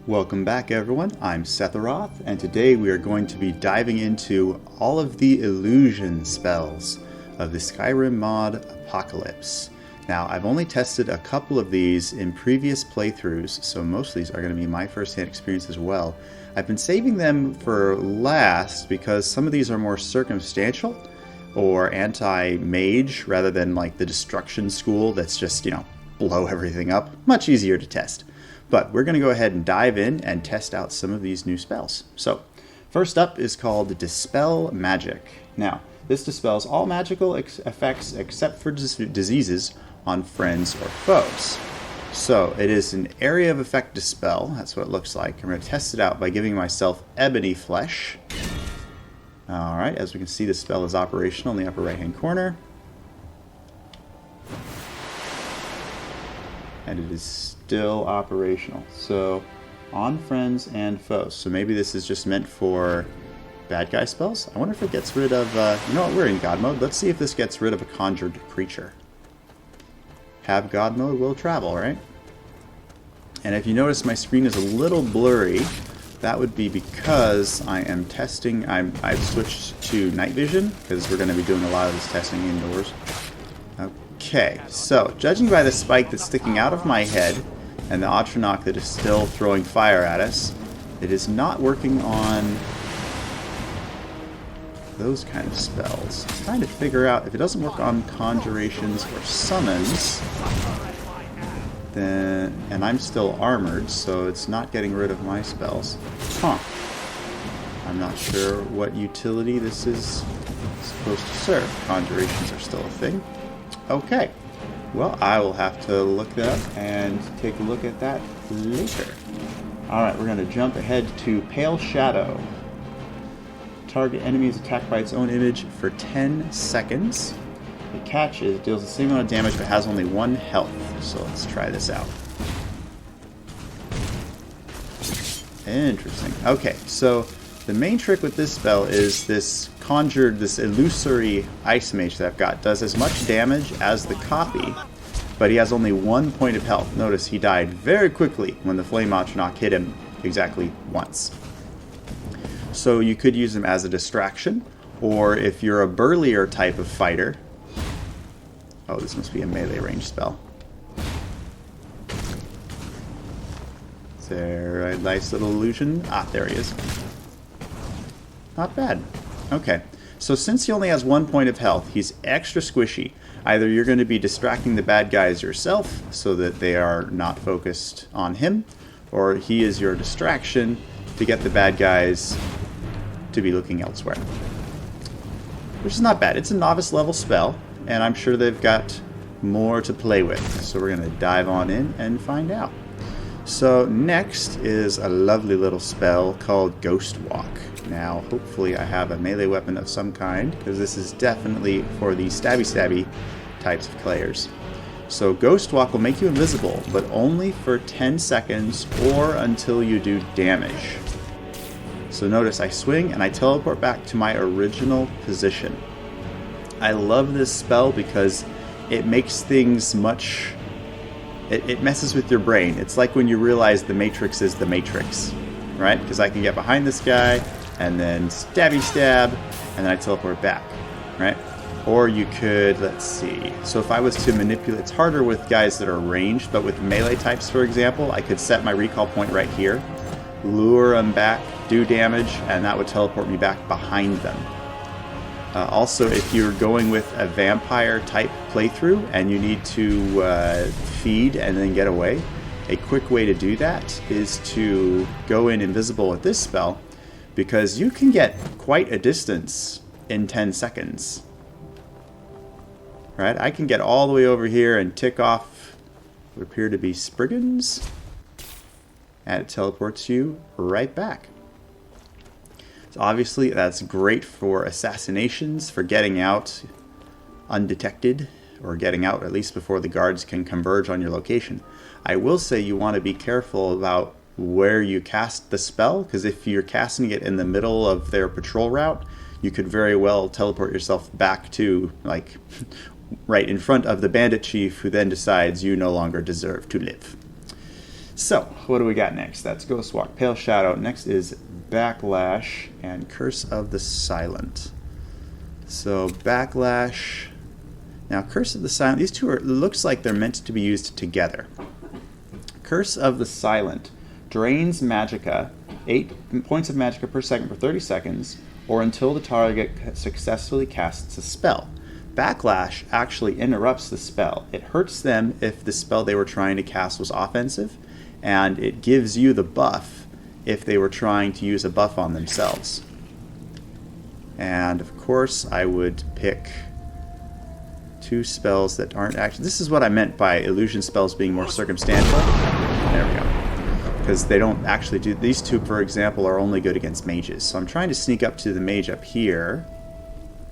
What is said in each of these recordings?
Welcome back everyone, I'm Setharoth, and today we are going to be diving into all of the illusion spells of the Skyrim mod Apocalypse. Now, I've only tested a couple of these in previous playthroughs, so most of these are going to be my first-hand experience as well. I've been saving them for last because some of these are more circumstantial or anti-mage rather than like the destruction school that's just, blow everything up. Much easier to test. But we're going to go ahead and dive in and test out some of these new spells. So, first up is called Dispel Magic. Now, this dispels all magical effects except for diseases on friends or foes. So, it is an area of effect dispel. That's what it looks like. I'm going to test it out by giving myself Ebony Flesh. Alright, as we can see, the spell is operational in the upper right-hand corner. And it is still operational. So, on friends and foes. So maybe this is just meant for bad guy spells? I wonder if it gets rid of, you know what, we're in God mode. Let's see if this gets rid of a conjured creature. Have God mode will travel, right? And if you notice my screen is a little blurry, that would be because I am testing, I've switched to night vision, because we're going to be doing a lot of this testing indoors. Okay, so judging by the spike that's sticking out of my head and the Atronach that is still throwing fire at us, it is not working on those kind of spells. I'm trying to figure out if it doesn't work on conjurations or summons, then, and I'm still armored, so it's not getting rid of my spells. Huh. I'm not sure what utility this is supposed to serve. Conjurations are still a thing. Okay, well, I will have to look that up and take a look at that later. Alright, we're going to jump ahead to Pale Shadow. Target enemy is attacked by its own image for 10 seconds. The catch is it deals the same amount of damage but has only 1 health. So let's try this out. Interesting. Okay, so the main trick with this spell is this illusory ice mage that I've got does as much damage as the copy, but he has only 1 point of health. Notice he died very quickly when the Flame Atronach hit him exactly once. So you could use him as a distraction, or if you're a burlier type of fighter... Oh, this must be a melee range spell. Is there a nice little illusion? Ah, there he is. Not bad. Okay, so since he only has 1 point of health, he's extra squishy. Either you're going to be distracting the bad guys yourself so that they are not focused on him, or he is your distraction to get the bad guys to be looking elsewhere. Which is not bad. It's a novice level spell, and I'm sure they've got more to play with. So we're going to dive on in and find out. So next is a lovely little spell called Ghostwalk. Now, hopefully I have a melee weapon of some kind, because this is definitely for the stabby types of players. So Ghostwalk will make you invisible, but only for 10 seconds or until you do damage. So notice I swing and I teleport back to my original position. I love this spell because it makes things much... It messes with your brain. It's like when you realize the Matrix is the Matrix, right? Because I can get behind this guy, and then stabby stab, and then I teleport back, right? Or you could, let's see, so if I was to manipulate, it's harder with guys that are ranged, but with melee types, for example, I could set my recall point right here, lure them back, do damage, and that would teleport me back behind them. Also, if you're going with a vampire type playthrough and you need to feed and then get away, a quick way to do that is to go in invisible with this spell, because you can get quite a distance in 10 seconds. Right? I can get all the way over here and tick off what appear to be Spriggans, and it teleports you right back. So obviously that's great for assassinations, for getting out undetected, or getting out at least before the guards can converge on your location. I will say you want to be careful about where you cast the spell, because if you're casting it in the middle of their patrol route, you could very well teleport yourself back to, like, right in front of the bandit chief, who then decides you no longer deserve to live. So, what do we got next? That's Ghostwalk, Pale Shadow. Next is Backlash and Curse of the Silent. So, Backlash. Now, Curse of the Silent, these two looks like they're meant to be used together. Curse of the Silent drains Magicka, 8 points of Magicka per second for 30 seconds, or until the target successfully casts a spell. Backlash actually interrupts the spell. It hurts them if the spell they were trying to cast was offensive, and it gives you the buff if they were trying to use a buff on themselves. And of course, I would pick 2 spells that aren't actually... This is what I meant by illusion spells being more circumstantial. There we go. Because they don't actually do... These 2, for example, are only good against mages. So I'm trying to sneak up to the mage up here.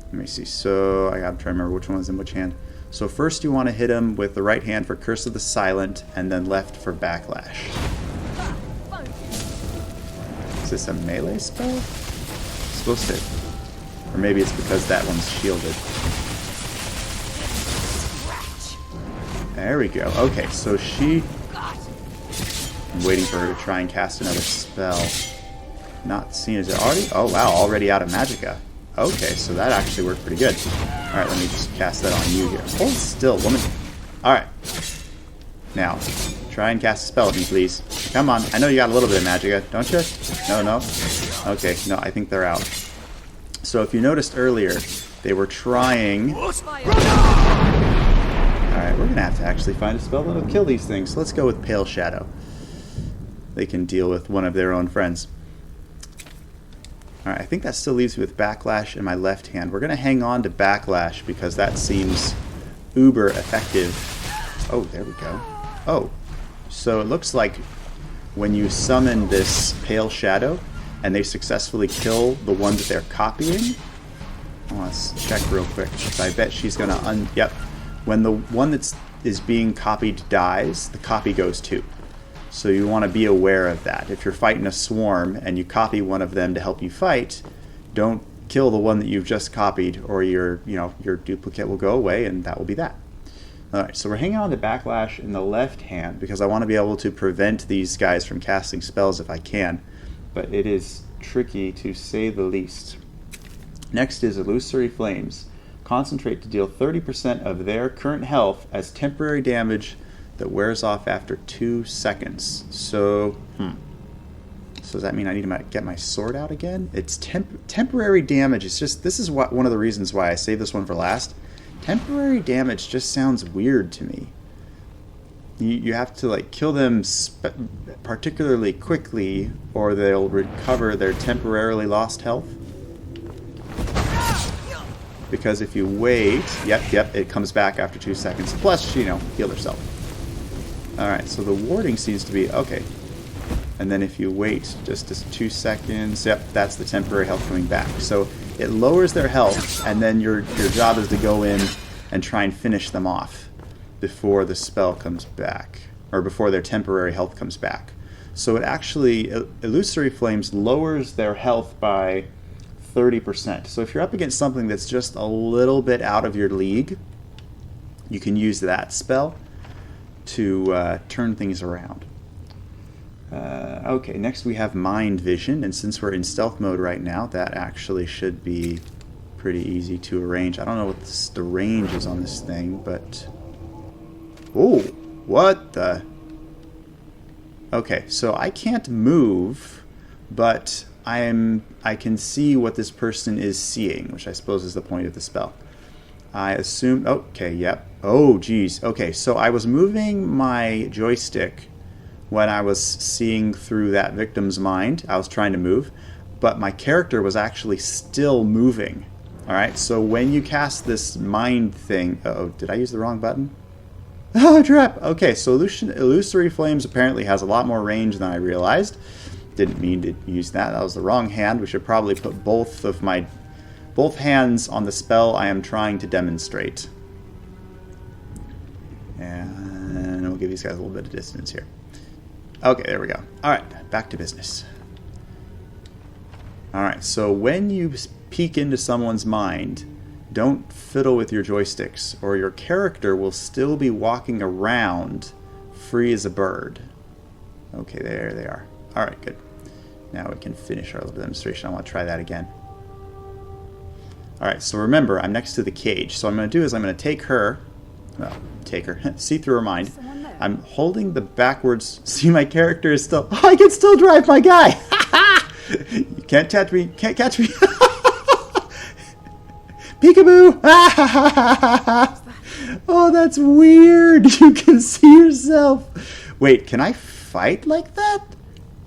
Let me see. So I gotta try to remember which one's in which hand. So first you want to hit him with the right hand for Curse of the Silent, and then left for Backlash. Is this a melee spell? It's supposed to... Or maybe it's because that one's shielded. There we go. Okay, so she... I'm waiting for her to try and cast another spell. Not seen as it already... Oh, wow, already out of Magicka. Okay, so that actually worked pretty good. Alright, let me just cast that on you here. Hold still, woman. Alright. Now, try and cast a spell at me, please. Come on. I know you got a little bit of Magicka, don't you? No? Okay, no, I think they're out. So if you noticed earlier, they were trying... Alright, we're going to have to actually find a spell that'll kill these things. So let's go with Pale Shadow. They can deal with one of their own friends. Alright, I think that still leaves me with Backlash in my left hand. We're going to hang on to Backlash because that seems uber effective. Oh, there we go. Oh, so it looks like when you summon this Pale Shadow and they successfully kill the one that they're copying. Let's check real quick. I bet she's going to... Yep. When the one that is being copied dies, the copy goes too. So you want to be aware of that. If you're fighting a swarm and you copy one of them to help you fight, don't kill the one that you've just copied, or your duplicate will go away, and that will be that. Alright, so we're hanging on to Backlash in the left hand because I want to be able to prevent these guys from casting spells if I can. But it is tricky to say the least. Next is Illusory Flames. Concentrate to deal 30% of their current health as temporary damage that wears off after 2 seconds. So, So does that mean I need to get my sword out again? It's temporary damage. It's just, this is one of the reasons why I saved this one for last. Temporary damage just sounds weird to me. You have to like kill them particularly quickly, or they'll recover their temporarily lost health. Because if you wait, yep, it comes back after 2 seconds. Plus, heal herself. Alright, so the warding seems to be okay. And then if you wait just 2 seconds, yep, that's the temporary health coming back. So it lowers their health, and then your job is to go in and try and finish them off before the spell comes back, or before their temporary health comes back. So it actually, Illusory Flames lowers their health by 30%. So if you're up against something that's just a little bit out of your league, you can use that spell to turn things around. Okay, next we have Mind Vision, and since we're in stealth mode right now, that actually should be pretty easy to arrange. I don't know what the range is on this thing, but... Oh, what the... Okay, so I can't move, but I can see what this person is seeing, which I suppose is the point of the spell. I assume... Okay, yep. Oh, geez. Okay, so I was moving my joystick when I was seeing through that victim's mind. I was trying to move, but my character was actually still moving. Alright, so when you cast this mind thing... Uh-oh, did I use the wrong button? Oh, trap! Okay, so Illusory Flames apparently has a lot more range than I realized. Didn't mean to use that. That was the wrong hand. We should probably put both hands on the spell I am trying to demonstrate. And we'll give these guys a little bit of distance here. Okay, there we go. Alright, back to business. Alright, so when you peek into someone's mind, don't fiddle with your joysticks, or your character will still be walking around free as a bird. Okay, there they are. Alright, good. Now we can finish our little demonstration. I want to try that again. Alright, so remember, I'm next to the cage. So what I'm going to do is I'm going to take her, well, take her, see through her mind. I'm holding the backwards, see my character is still, oh, I can still drive my guy! You can't catch me, can't catch me. Peekaboo! Oh, that's weird. You can see yourself. Wait, can I fight like that?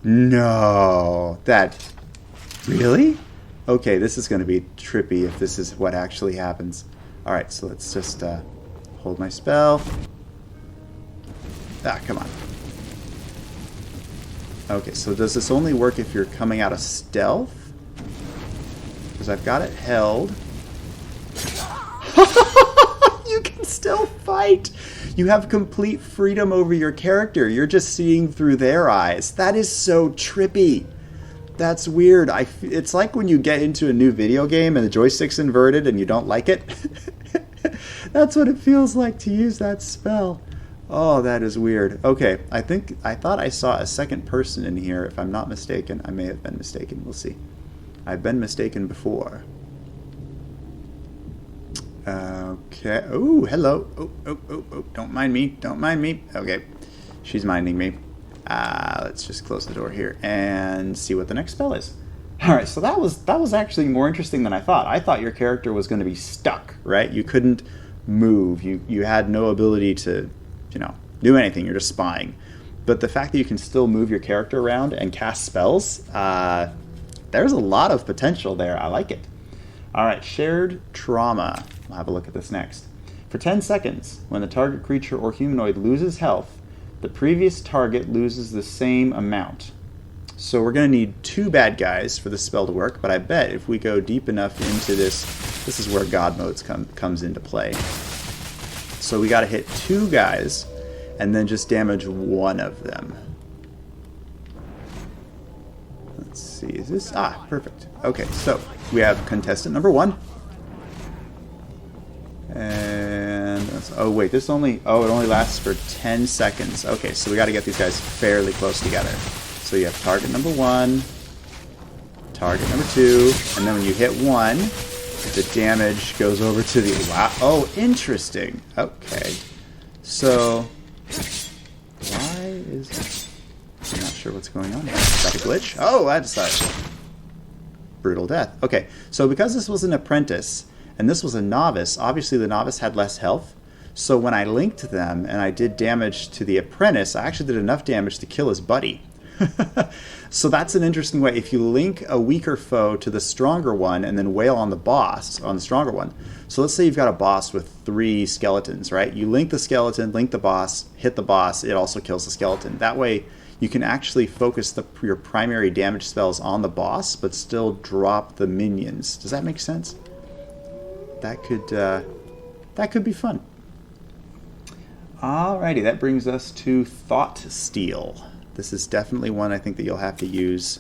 No. That... Really? Okay, this is going to be trippy if this is what actually happens. Alright, so let's just hold my spell. Ah, come on. Okay, so does this only work if you're coming out of stealth? Because I've got it held. You can still fight! You have complete freedom over your character. You're just seeing through their eyes. That is so trippy. That's weird. It's like when you get into a new video game and the joystick's inverted and you don't like it. That's what it feels like to use that spell. Oh, that is weird. Okay, I thought I saw a second person in here, if I'm not mistaken. I may have been mistaken. We'll see. I've been mistaken before. Okay. Oh, hello. Oh. Don't mind me. Don't mind me. Okay. She's minding me. Let's just close the door here and see what the next spell is. Alright, so that was actually more interesting than I thought. I thought your character was going to be stuck, right? You couldn't move. You had no ability to, do anything. You're just spying. But the fact that you can still move your character around and cast spells, there's a lot of potential there. I like it. Alright, Shared Trauma. We'll have a look at this next. For 10 seconds, when the target creature or humanoid loses health, the previous target loses the same amount. So we're going to need 2 bad guys for the spell to work, but I bet if we go deep enough into this is where God modes comes into play. So we got to hit 2 guys, and then just damage 1 of them. Let's see, is this... Ah, perfect. Okay, so we have contestant number 1. And... oh, wait, this only... oh, it only lasts for 10 seconds. Okay, so we got to get these guys fairly close together. So you have target number 1, target number 2, and then when you hit 1, the damage goes over to the... wow. Oh, interesting. Okay. So... why is it... I'm not sure what's going on here. Is that a glitch? Oh, that's a brutal death. Okay, so because this was an apprentice and this was a novice, obviously the novice had less health. So when I linked them and I did damage to the apprentice, I actually did enough damage to kill his buddy. So that's an interesting way. If you link a weaker foe to the stronger one and then wail on the boss, on the stronger one. So let's say you've got a boss with 3 skeletons, right? You link the skeleton, link the boss, hit the boss, it also kills the skeleton. That way you can actually focus your primary damage spells on the boss, but still drop the minions. Does that make sense? That could be fun. Alrighty, that brings us to Thoughtsteal. This is definitely one I think that you'll have to use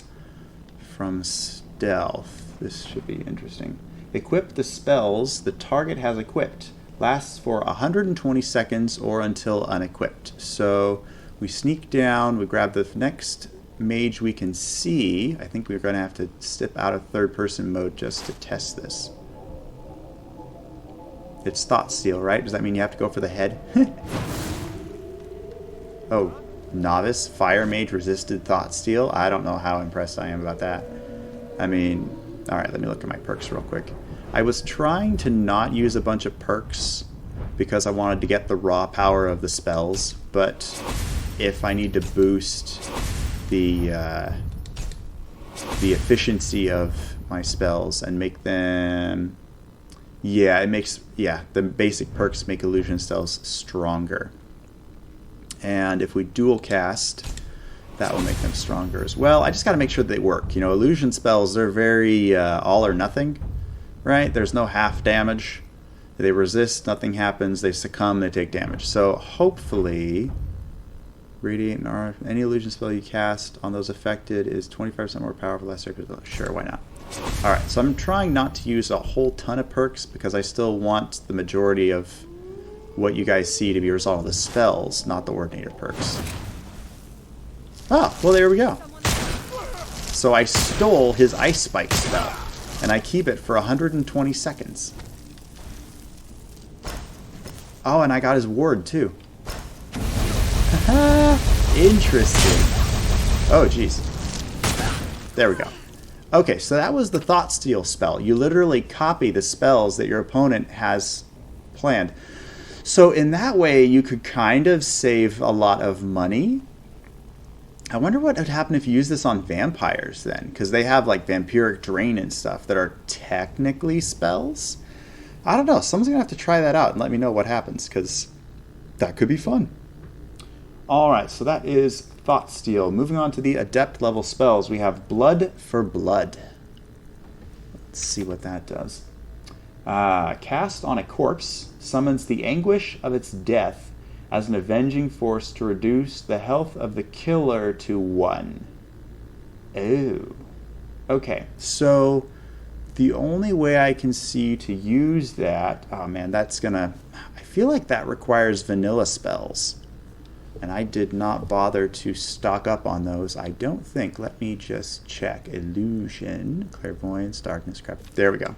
from stealth. This should be interesting. Equip the spells the target has equipped. Lasts for 120 seconds or until unequipped. So we sneak down, we grab the next mage we can see. I think we're going to have to step out of third-person mode just to test this. It's Thoughtsteal, right? Does that mean you have to go for the head? Oh. Novice, Fire Mage resisted Thoughtsteal. I don't know how impressed I am about that. I mean, alright, let me look at my perks real quick. I was trying to not use a bunch of perks because I wanted to get the raw power of the spells, but if I need to boost the efficiency of my spells and make them... yeah, the basic perks make illusion spells stronger. And if we dual cast, that will make them stronger as well. I just got to make sure they work. Illusion spells, they're very all or nothing, right? There's no half damage. They resist, nothing happens. They succumb, they take damage. So hopefully, Radiate and Aura, any illusion spell you cast on those affected is 25% more powerful, less circuit. Sure, why not? Alright, so I'm trying not to use a whole ton of perks because I still want the majority of what you guys see to be a result of the spells, not the ordinator perks. Oh, well, there we go. So I stole his Ice Spike spell, and I keep it for 120 seconds. Oh, and I got his ward, too. Interesting. Oh, jeez. There we go. Okay, so that was the Thoughtsteal spell. You literally copy the spells that your opponent has planned. So in that way, you could kind of save a lot of money. I wonder what would happen if you use this on vampires then, because they have like Vampiric Drain and stuff that are technically spells. I don't know. Someone's going to have to try that out and let me know what happens, because that could be fun. Alright, so that is Thoughtsteal. Moving on to the Adept level spells, we have Blood for Blood. Let's see what that does. Cast on a corpse, summons the anguish of its death as an avenging force to reduce the health of the killer to 1. Oh. Okay, so the only way I can see to use that... Oh man, that's gonna... I feel like that requires vanilla spells. And I did not bother to stock up on those, I don't think. Let me just check. Illusion, Clairvoyance, Darkness, crap. There we go.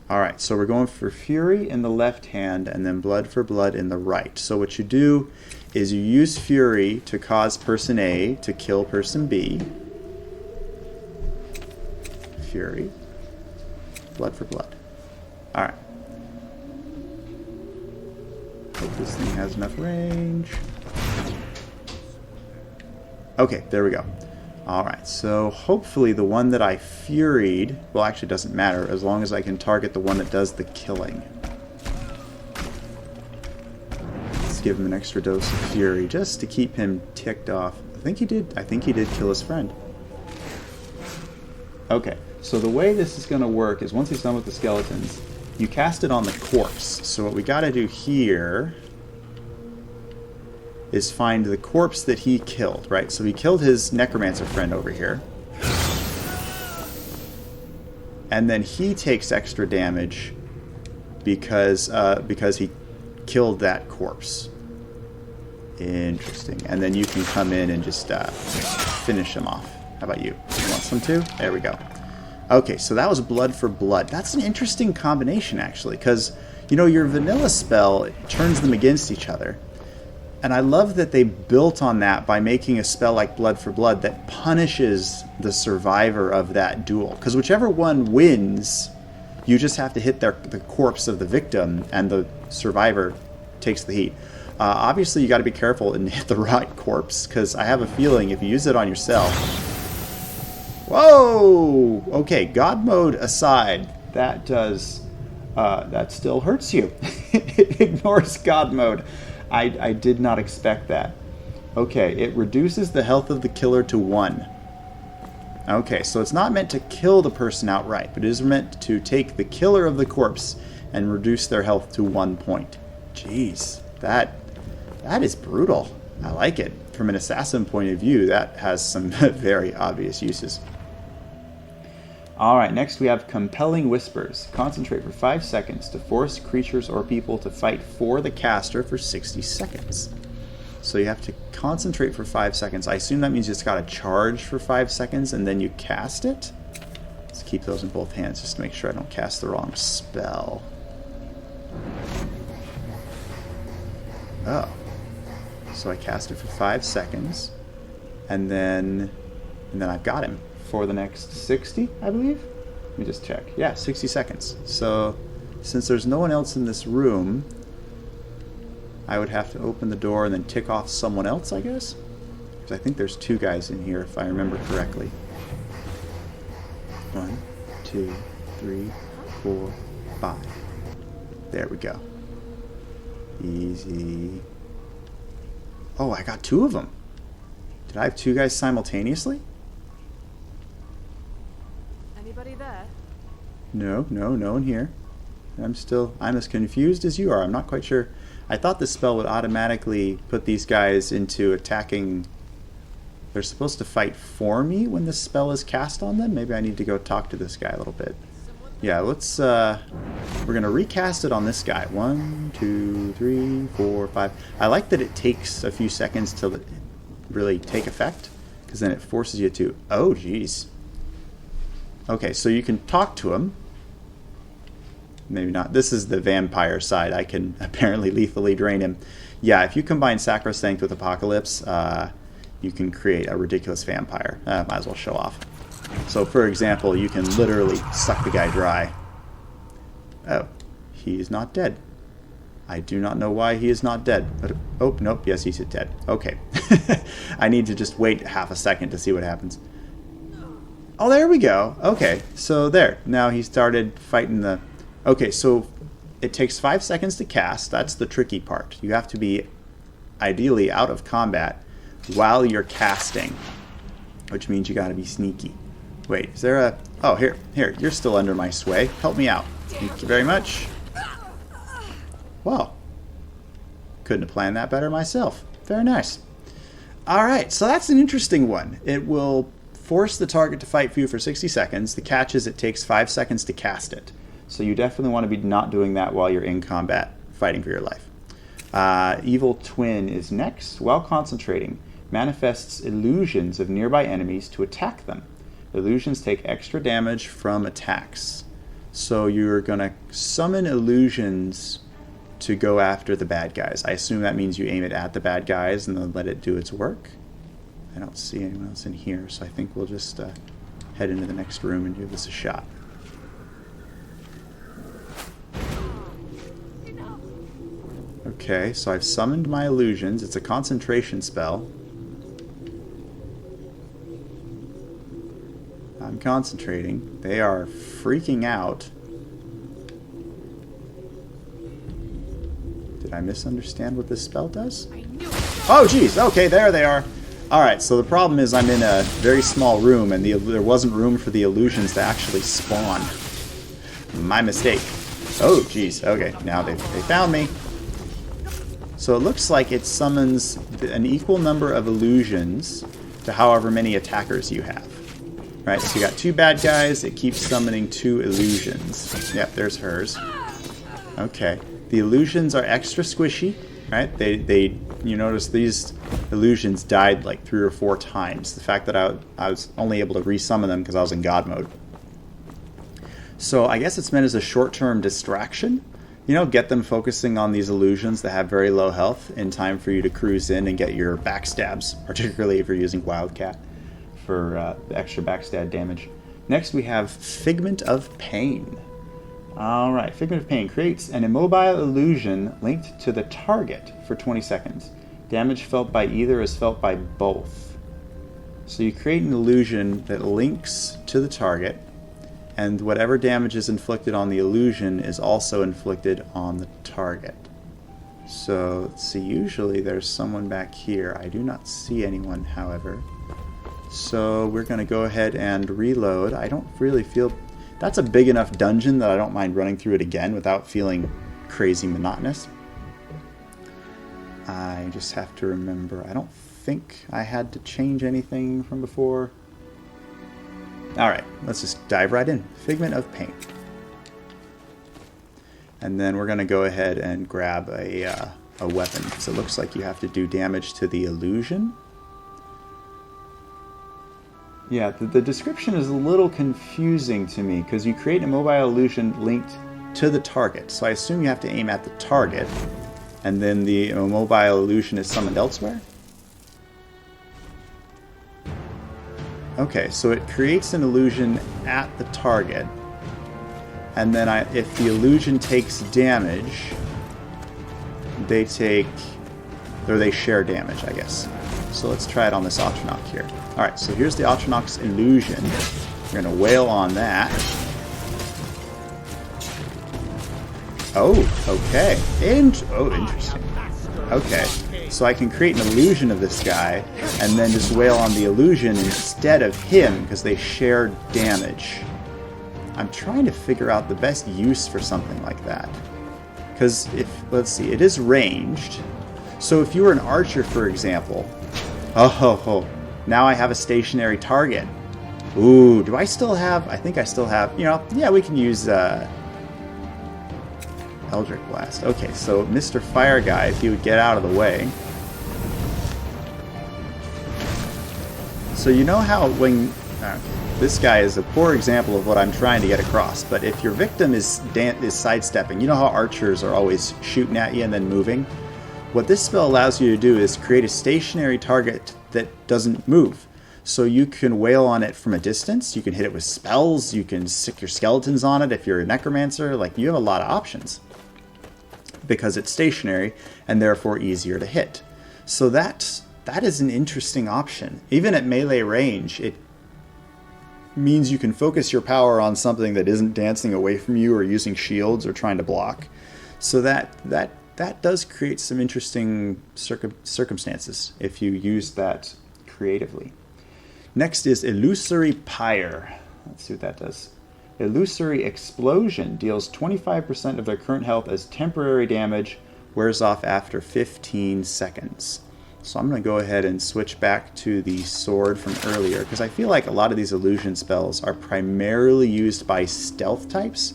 Alright, so we're going for Fury in the left hand and then Blood for Blood in the right. So what you do is you use Fury to cause person A to kill person B. Fury. Blood for Blood. Alright. Hope this thing has enough range. Okay, there we go. Alright, so hopefully the one that I Furied, well actually it doesn't matter as long as I can target the one that does the killing. Let's give him an extra dose of Fury just to keep him ticked off. I think he did kill his friend. Okay, so the way this is going to work is once he's done with the skeletons, you cast it on the corpse. So what we got to do here is find the corpse that he killed, right? So he killed his necromancer friend over here. And then he takes extra damage because he killed that corpse. Interesting. And then you can come in and just finish him off. How about you? You want some too? There we go. Okay, so that was Blood for Blood. That's an interesting combination, actually, because, you know, your vanilla spell turns them against each other. And I love that they built on that by making a spell like Blood for Blood that punishes the survivor of that duel. Because whichever one wins, you just have to hit the corpse of the victim, and the survivor takes the heat. Obviously, you got to be careful and hit the right corpse, because I have a feeling if you use it on yourself... Whoa! Okay, God mode aside, that does... that still hurts you. It ignores God mode. I did not expect that. Okay, it reduces the health of the killer to 1. Okay, so it's not meant to kill the person outright, but it is meant to take the killer of the corpse and reduce their health to 1 point. Jeez, that is brutal. I like it. From an assassin point of view, that has some very obvious uses. Alright, next we have Compelling Whispers. Concentrate for 5 seconds to force creatures or people to fight for the caster for 60 seconds. So you have to concentrate for 5 seconds. I assume that means you just gotta charge for 5 seconds and then you cast it? Let's keep those in both hands just to make sure I don't cast the wrong spell. Oh. So I cast it for 5 seconds, and then I've got him for the next 60, I believe? Let me just check. Yeah, 60 seconds. So, since there's no one else in this room, I would have to open the door and then tick off someone else, I guess? Because I think there's 2 guys in here, if I remember correctly. 1, 2, 3, 4, 5. There we go. Easy. Oh, I got 2 of them. Did I have 2 guys simultaneously? Anybody there? No one here. I'm as confused as you are. I'm not quite sure. I thought this spell would automatically put these guys into attacking. They're supposed to fight for me when this spell is cast on them? Maybe I need to go talk to this guy a little bit. Yeah, let's, we're going to recast it on this guy. 1, 2, 3, 4, 5. I like that it takes a few seconds to really take effect, because then it forces you to... Oh, geez. Okay, so you can talk to him. Maybe not. This is the vampire side. I can apparently lethally drain him. Yeah, if you combine Sacrosanct with Apocalypse, you can create a ridiculous vampire. Might as well show off. So, for example, you can literally suck the guy dry. Oh, he is not dead. I do not know why he is not dead. But, oh, nope, yes, he's dead. Okay. I need to just wait half a second to see what happens. Oh, there we go. Okay, so there. Now he started fighting the... Okay, so it takes 5 seconds to cast. That's the tricky part. You have to be ideally out of combat while you're casting, which means you gotta be sneaky. Wait, is there a... Oh, here, you're still under my sway. Help me out. Thank you very much. Well, couldn't have planned that better myself. Very nice. Alright, so that's an interesting one. It will force the target to fight for you for 60 seconds. The catch is it takes 5 seconds to cast it. So you definitely want to be not doing that while you're in combat, fighting for your life. Evil Twin is next. While concentrating, manifests illusions of nearby enemies to attack them. Illusions take extra damage from attacks. So you're going to summon illusions to go after the bad guys. I assume that means you aim it at the bad guys and then let it do its work. I don't see anyone else in here, so I think we'll just head into the next room and give this a shot. Okay, so I've summoned my illusions. It's a concentration spell. I'm concentrating. They are freaking out. Did I misunderstand what this spell does? Oh, geez. Okay, there they are. Alright, so the problem is I'm in a very small room, and there wasn't room for the illusions to actually spawn. My mistake. Oh, geez. Okay, now they found me. So it looks like it summons an equal number of illusions to however many attackers you have. Right, so you got 2 bad guys, it keeps summoning 2 illusions. Yep, there's hers. Okay. The illusions are extra squishy, right? You notice these illusions died like 3 or 4 times. The fact that I was only able to resummon them because I was in God mode. So I guess it's meant as a short-term distraction. You know, get them focusing on these illusions that have very low health in time for you to cruise in and get your backstabs, particularly if you're using Wildcat for the extra backstab damage. Next we have Figment of Pain. Alright, Figment of Pain creates an immobile illusion linked to the target for 20 seconds. Damage felt by either is felt by both. So you create an illusion that links to the target, and whatever damage is inflicted on the illusion is also inflicted on the target. So, let's see, usually there's someone back here. I do not see anyone, however. So we're going to go ahead and reload. I don't really feel... That's a big enough dungeon that I don't mind running through it again without feeling crazy monotonous. I just have to remember, I don't think I had to change anything from before. Alright, let's just dive right in. Figment of Paint. And then we're going to go ahead and grab a weapon, because it looks like you have to do damage to the illusion. Yeah, the description is a little confusing to me, because you create a mobile illusion linked to the target. So I assume you have to aim at the target, and then the mobile illusion is summoned elsewhere? Okay, so it creates an illusion at the target, and then if the illusion takes damage, they share damage, I guess. So let's try it on this Atronach here. Alright, so here's the Atronach's illusion. We're going to wail on that. Oh, okay. Interesting. Okay, so I can create an illusion of this guy, and then just wail on the illusion instead of him, because they share damage. I'm trying to figure out the best use for something like that. Because let's see, it is ranged. So if you were an archer, for example, now I have a stationary target. Ooh, do I still have... I think I still have... You know, yeah, we can use Eldrick Blast. Okay, so Mr. Fire Guy, if he would get out of the way. So you know how when... this guy is a poor example of what I'm trying to get across, but if your victim is sidestepping, you know how archers are always shooting at you and then moving? What this spell allows you to do is create a stationary target that doesn't move. So you can wail on it from a distance, you can hit it with spells, you can stick your skeletons on it if you're a necromancer, like you have a lot of options. Because it's stationary and therefore easier to hit. So that is an interesting option. Even at melee range, it means you can focus your power on something that isn't dancing away from you or using shields or trying to block. So that does create some interesting circumstances if you use that creatively. Next is Illusory Pyre. Let's see what that does. Illusory Explosion deals 25% of their current health as temporary damage, wears off after 15 seconds. So I'm going to go ahead and switch back to the sword from earlier, because I feel like a lot of these illusion spells are primarily used by stealth types.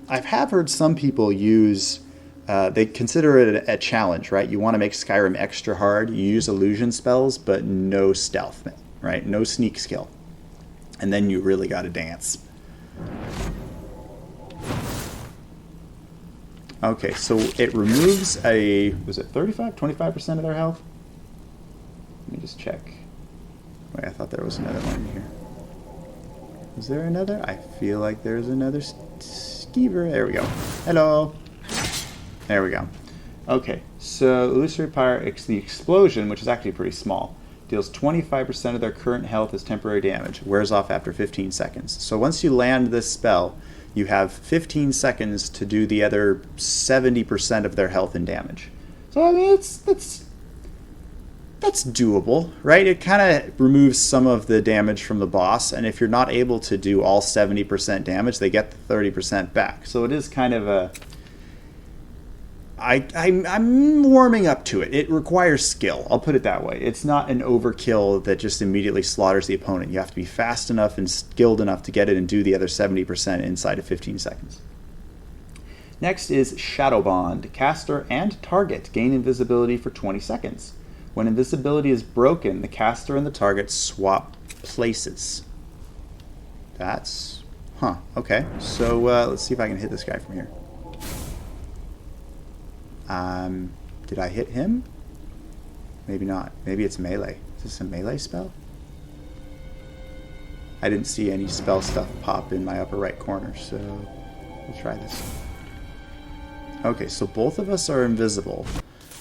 I have heard some people use, they consider it a challenge, right? You want to make Skyrim extra hard, you use illusion spells, but no stealth, right? No sneak skill. And then you really got to dance. Okay, so it removes was it 25% of their health? Let me just check. Wait, I thought there was another one in here. Is there another? I feel like there's another skeever. There we go. Hello. There we go. Okay, so Illusory Pyre, the explosion, which is actually pretty small, deals 25% of their current health as temporary damage. Wears off after 15 seconds. So once you land this spell, you have 15 seconds to do the other 70% of their health and damage. So I mean, that's doable, right? It kind of removes some of the damage from the boss, and if you're not able to do all 70% damage, they get the 30% back. So it is kind of a... I'm warming up to it. It requires skill, I'll put it that way. It's not an overkill that just immediately slaughters the opponent. You have to be fast enough and skilled enough to get it and do the other 70% inside of 15 seconds. Next is Shadowbond. Caster and target gain invisibility for 20 seconds. When invisibility is broken, the caster and the target swap places. That's... Huh, okay. So let's see if I can hit this guy from here. Did I hit him? Maybe not. Maybe it's melee. Is this a melee spell? I didn't see any spell stuff pop in my upper right corner, so we'll try this. Okay, so both of us are invisible.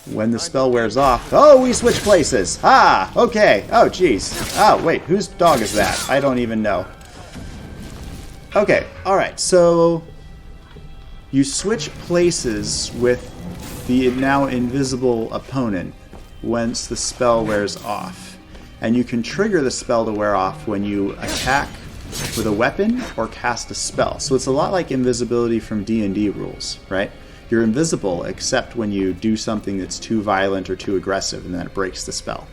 When the spell wears off... Oh, we switch places! Ah, okay. Oh, jeez. Oh, wait, whose dog is that? I don't even know. Okay, alright, so... You switch places with the now invisible opponent once the spell wears off. And you can trigger the spell to wear off when you attack with a weapon or cast a spell. So it's a lot like invisibility from D&D rules, right? You're invisible except when you do something that's too violent or too aggressive, and then it breaks the spell.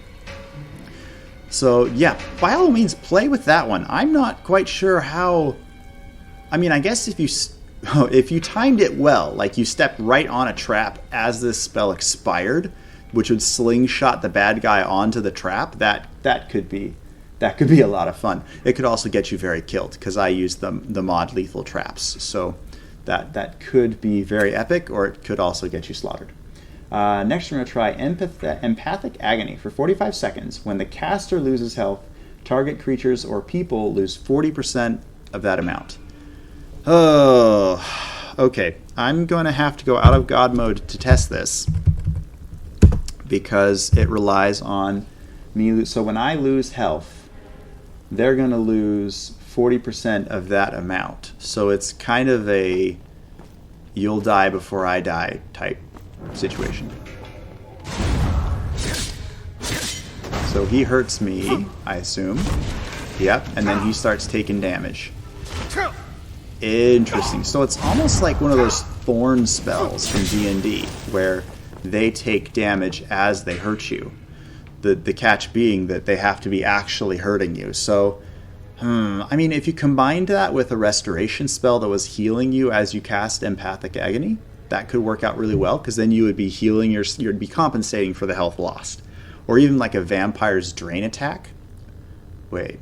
So yeah, by all means, play with that one. I'm not quite sure how... I mean, I guess if you timed it well, like you stepped right on a trap as this spell expired, which would slingshot the bad guy onto the trap, that could be a lot of fun. It could also get you very killed, because I use the mod lethal traps. So that could be very epic, or it could also get you slaughtered. Next, we're going to try Empathic Agony for 45 seconds. When the caster loses health, target creatures or people lose 40% of that amount. Oh, okay. I'm going to have to go out of God mode to test this, because it relies on me. So when I lose health, they're going to lose 40% of that amount. So it's kind of a you'll die before I die type situation. So he hurts me, I assume. Yep, and then he starts taking damage. Interesting. So it's almost like one of those thorn spells from D&D, where they take damage as they hurt you. The catch being that they have to be actually hurting you. So I mean, if you combined that with a restoration spell that was healing you as you cast Empathic Agony, that could work out really well, because then you would be healing you'd be compensating for the health lost. Or even like a vampire's drain attack. Wait.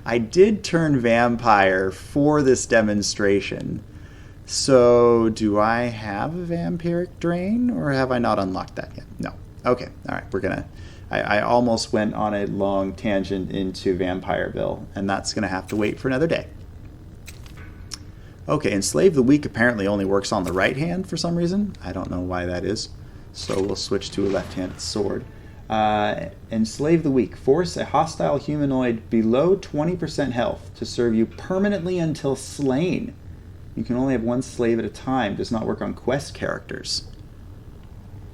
I did turn vampire for this demonstration. So, do I have a vampiric drain, or have I not unlocked that yet? No. Okay, alright, we're gonna... I almost went on a long tangent into Vampireville, and that's gonna have to wait for another day. Okay, Enslave the Weak apparently only works on the right hand for some reason. I don't know why that is. So we'll switch to a left-handed sword. Enslave the Weak. Force a hostile humanoid below 20% health to serve you permanently until slain. You can only have one slave at a time. Does not work on quest characters.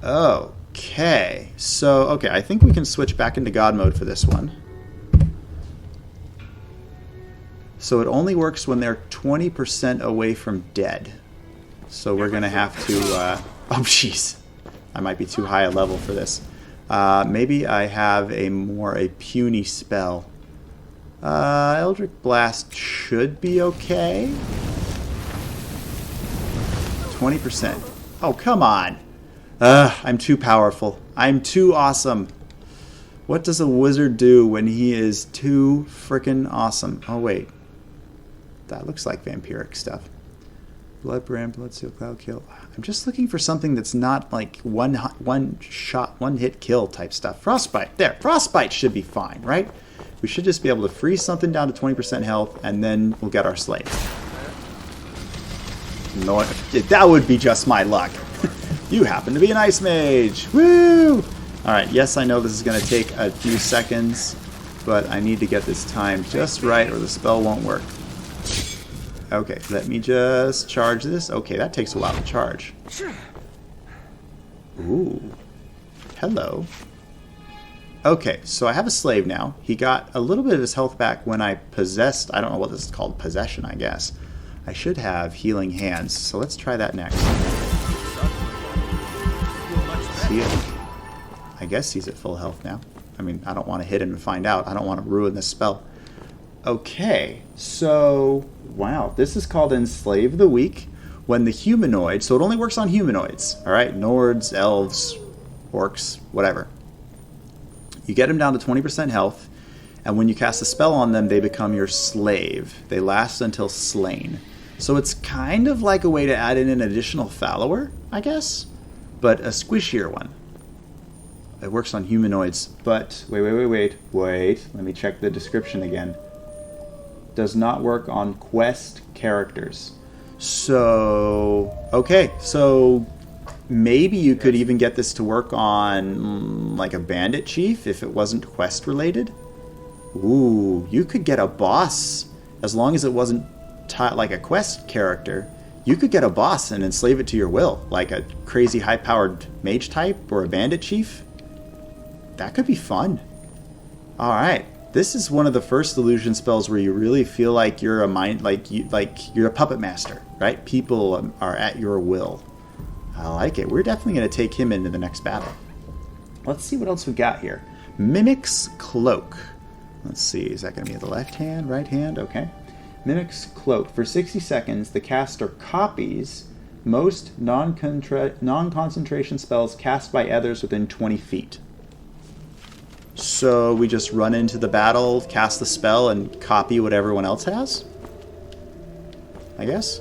Okay. So, okay, I think we can switch back into God mode for this one. So it only works when they're 20% away from dead. So we're going to have to... oh, jeez. I might be too high a level for this. Maybe I have a puny spell. Eldrick Blast should be okay. 20%. Oh, come on. I'm too powerful. I'm too awesome. What does a wizard do when he is too frickin' awesome? Oh, wait. That looks like vampiric stuff. Bloodbrand, Bloodseal, Cloud Kill. I'm just looking for something that's not like one hit kill type stuff. Frostbite. There. Frostbite should be fine, right? We should just be able to freeze something down to 20% health, and then we'll get our slave. No, that would be just my luck. You happen to be an ice mage. Woo! Alright, yes, I know this is going to take a few seconds, but I need to get this timed just right or the spell won't work. Okay, let me just charge this. Okay, that takes a while to charge. Ooh. Hello. Okay, so I have a slave now. He got a little bit of his health back when I possessed... I don't know what this is called. Possession, I guess. I should have healing hands, so let's try that next. See it? I guess he's at full health now. I mean, I don't want to hit him and find out. I don't want to ruin this spell. Okay, so... Wow, this is called Enslave the Weak. When the humanoid... So it only works on humanoids. Alright, Nords, Elves, Orcs, whatever. You get them down to 20% health, and when you cast a spell on them, they become your slave. They last until slain. So it's kind of like a way to add in an additional follower, I guess? But a squishier one. It works on humanoids, but... Wait. Let me check the description again. Does not work on quest characters. So... Okay, so... Maybe you could even get this to work on, like, a bandit chief if it wasn't quest related. Ooh, you could get a boss, as long as it wasn't like a quest character. You could get a boss and enslave it to your will, like a crazy high-powered mage type or a bandit chief. That could be fun. Alright, this is one of the first illusion spells where you really feel like you're you're a puppet master, right? People are at your will. I like it. We're definitely going to take him into the next battle. Let's see what else we got here. Mimic's Cloak. Let's see, is that going to be the left hand, right hand? Okay. Mimic's Cloak. For 60 seconds, the caster copies most non-concentration spells cast by others within 20 feet. So we just run into the battle, cast the spell, and copy what everyone else has? I guess?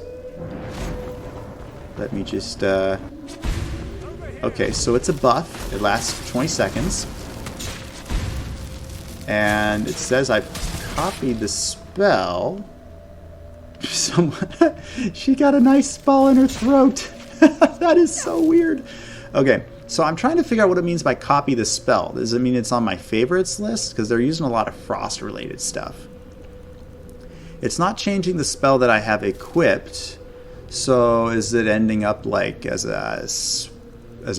Let me just... Okay, so it's a buff. It lasts for 20 seconds. And it says I've copied the spell. Someone... She got a nice spell in her throat. That is so weird. Okay, so I'm trying to figure out what it means by copy the spell. Does it mean it's on my favorites list? Because they're using a lot of frost-related stuff. It's not changing the spell that I have equipped. So is it ending up like as a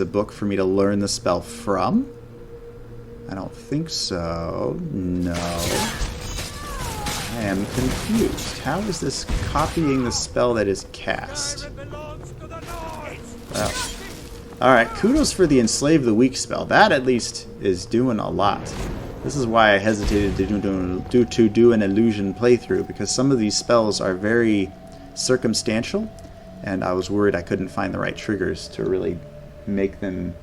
book for me to learn the spell from? I don't think so. No. I am confused. How is this copying the spell that is cast? Oh. Alright, kudos for the Enslave the Weak spell. That at least is doing a lot. This is why I hesitated to do an illusion playthrough, because some of these spells are very circumstantial, and I was worried I couldn't find the right triggers to really make them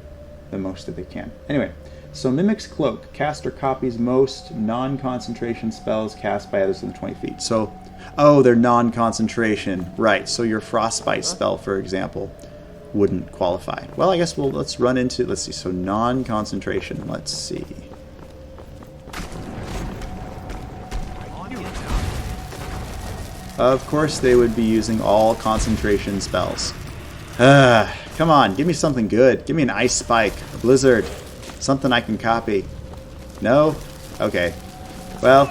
the most that they can. Anyway, so Mimic's Cloak. Caster copies most non-concentration spells cast by others within 20 feet. So, oh, they're non-concentration. Right, so your Frostbite spell, for example, wouldn't qualify. Well, I guess let's run into, let's see, so non-concentration, let's see. Of course they would be using all concentration spells. Come on, give me something good. Give me an Ice Spike, a Blizzard, something I can copy. No? Okay. Well,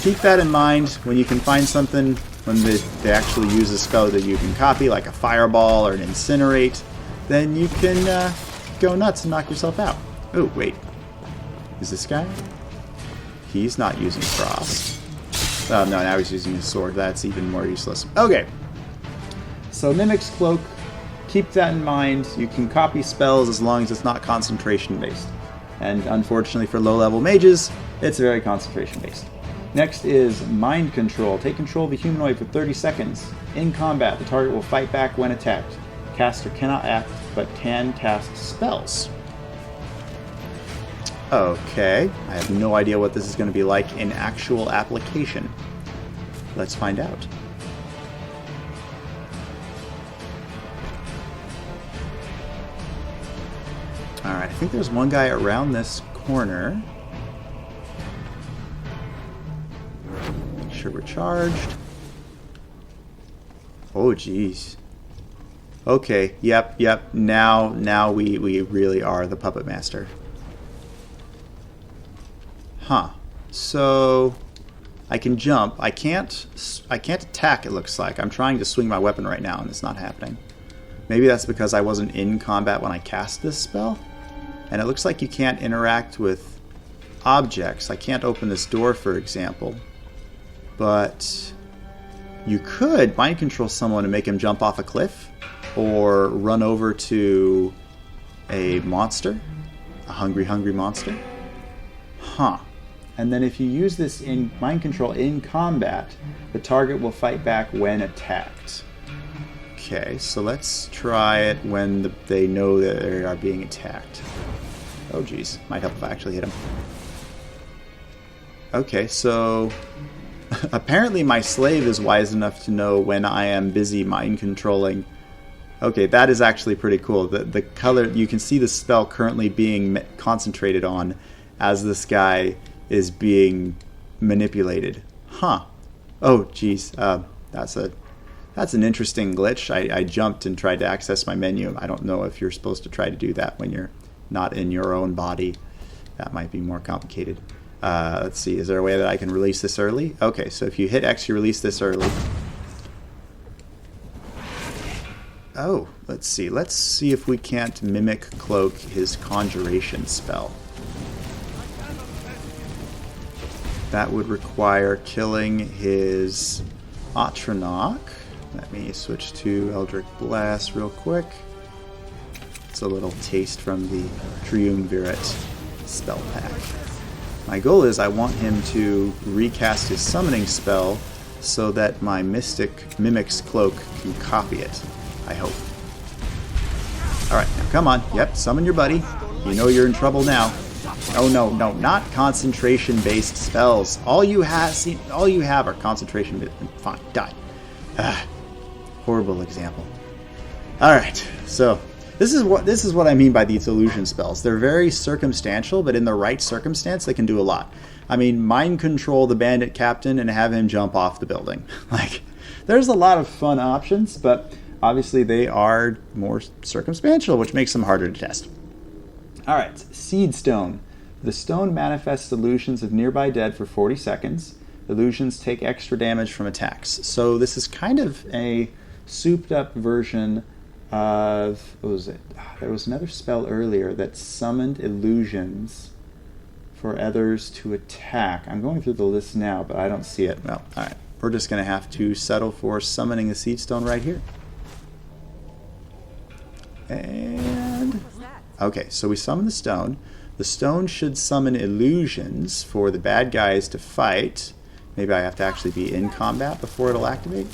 keep that in mind when you can find something when they actually use a spell that you can copy, like a Fireball or an Incinerate, then you can go nuts and knock yourself out. Oh, wait. Is this guy? He's not using Frost. Oh, no, now he's using his sword. That's even more useless. Okay. So, Mimic's Cloak. Keep that in mind. You can copy spells as long as it's not concentration-based. And unfortunately for low-level mages, it's very concentration-based. Next is Mind Control. Take control of a humanoid for 30 seconds. In combat, the target will fight back when attacked. Caster cannot act, but can cast spells. Okay, I have no idea what this is going to be like in actual application. Let's find out. Alright, I think there's one guy around this corner. Make sure we're charged. Oh, jeez. Okay, yep. Now we really are the Puppet Master. Huh. So I can jump. I can't attack, it looks like. I'm trying to swing my weapon right now and it's not happening. Maybe that's because I wasn't in combat when I cast this spell. And it looks like you can't interact with objects. I can't open this door, for example. But you could mind control someone and make him jump off a cliff, or run over to a monster, a hungry monster. Huh. And then if you use this in mind control in combat, the target will fight back when attacked. Okay, so let's try it when they know that they are being attacked. Oh geez, might help if I actually hit him. Okay, so apparently my slave is wise enough to know when I am busy mind controlling. Okay, that is actually pretty cool. The color, you can see the spell currently being concentrated on as this guy is being manipulated. Huh. Oh geez, that's an interesting glitch. I jumped and tried to access my menu. I don't know if you're supposed to try to do that when you're not in your own body. That might be more complicated. Let's see, is there a way that I can release this early? Okay, so if you hit X, you release this early. Oh, let's see. Let's see if we can't mimic Cloak his Conjuration spell. That would require killing his Atronach. Let me switch to Eldrick Blast real quick. It's a little taste from the Triumvirate spell pack. My goal is I want him to recast his summoning spell so that my Mystic Mimic's Cloak can copy it, I hope. Alright, now come on. Yep, summon your buddy. You know you're in trouble now. Oh no, not concentration-based spells. All you have are concentration. Fine, die. Horrible example. All right, so this is what I mean by these illusion spells. They're very circumstantial, but in the right circumstance, they can do a lot. I mean, mind control the bandit captain and have him jump off the building. Like, there's a lot of fun options, but obviously they are more circumstantial, which makes them harder to test. All right, Seidstone. The stone manifests illusions of nearby dead for 40 seconds. Illusions take extra damage from attacks. So this is kind of a souped-up version of... What was it? There was another spell earlier that summoned illusions for others to attack. I'm going through the list now, but I don't see it. Well, all right. We're just going to have to settle for summoning the Seidstone right here. And... Okay, so we summon the stone. The stone should summon illusions for the bad guys to fight. Maybe I have to actually be in combat before it'll activate.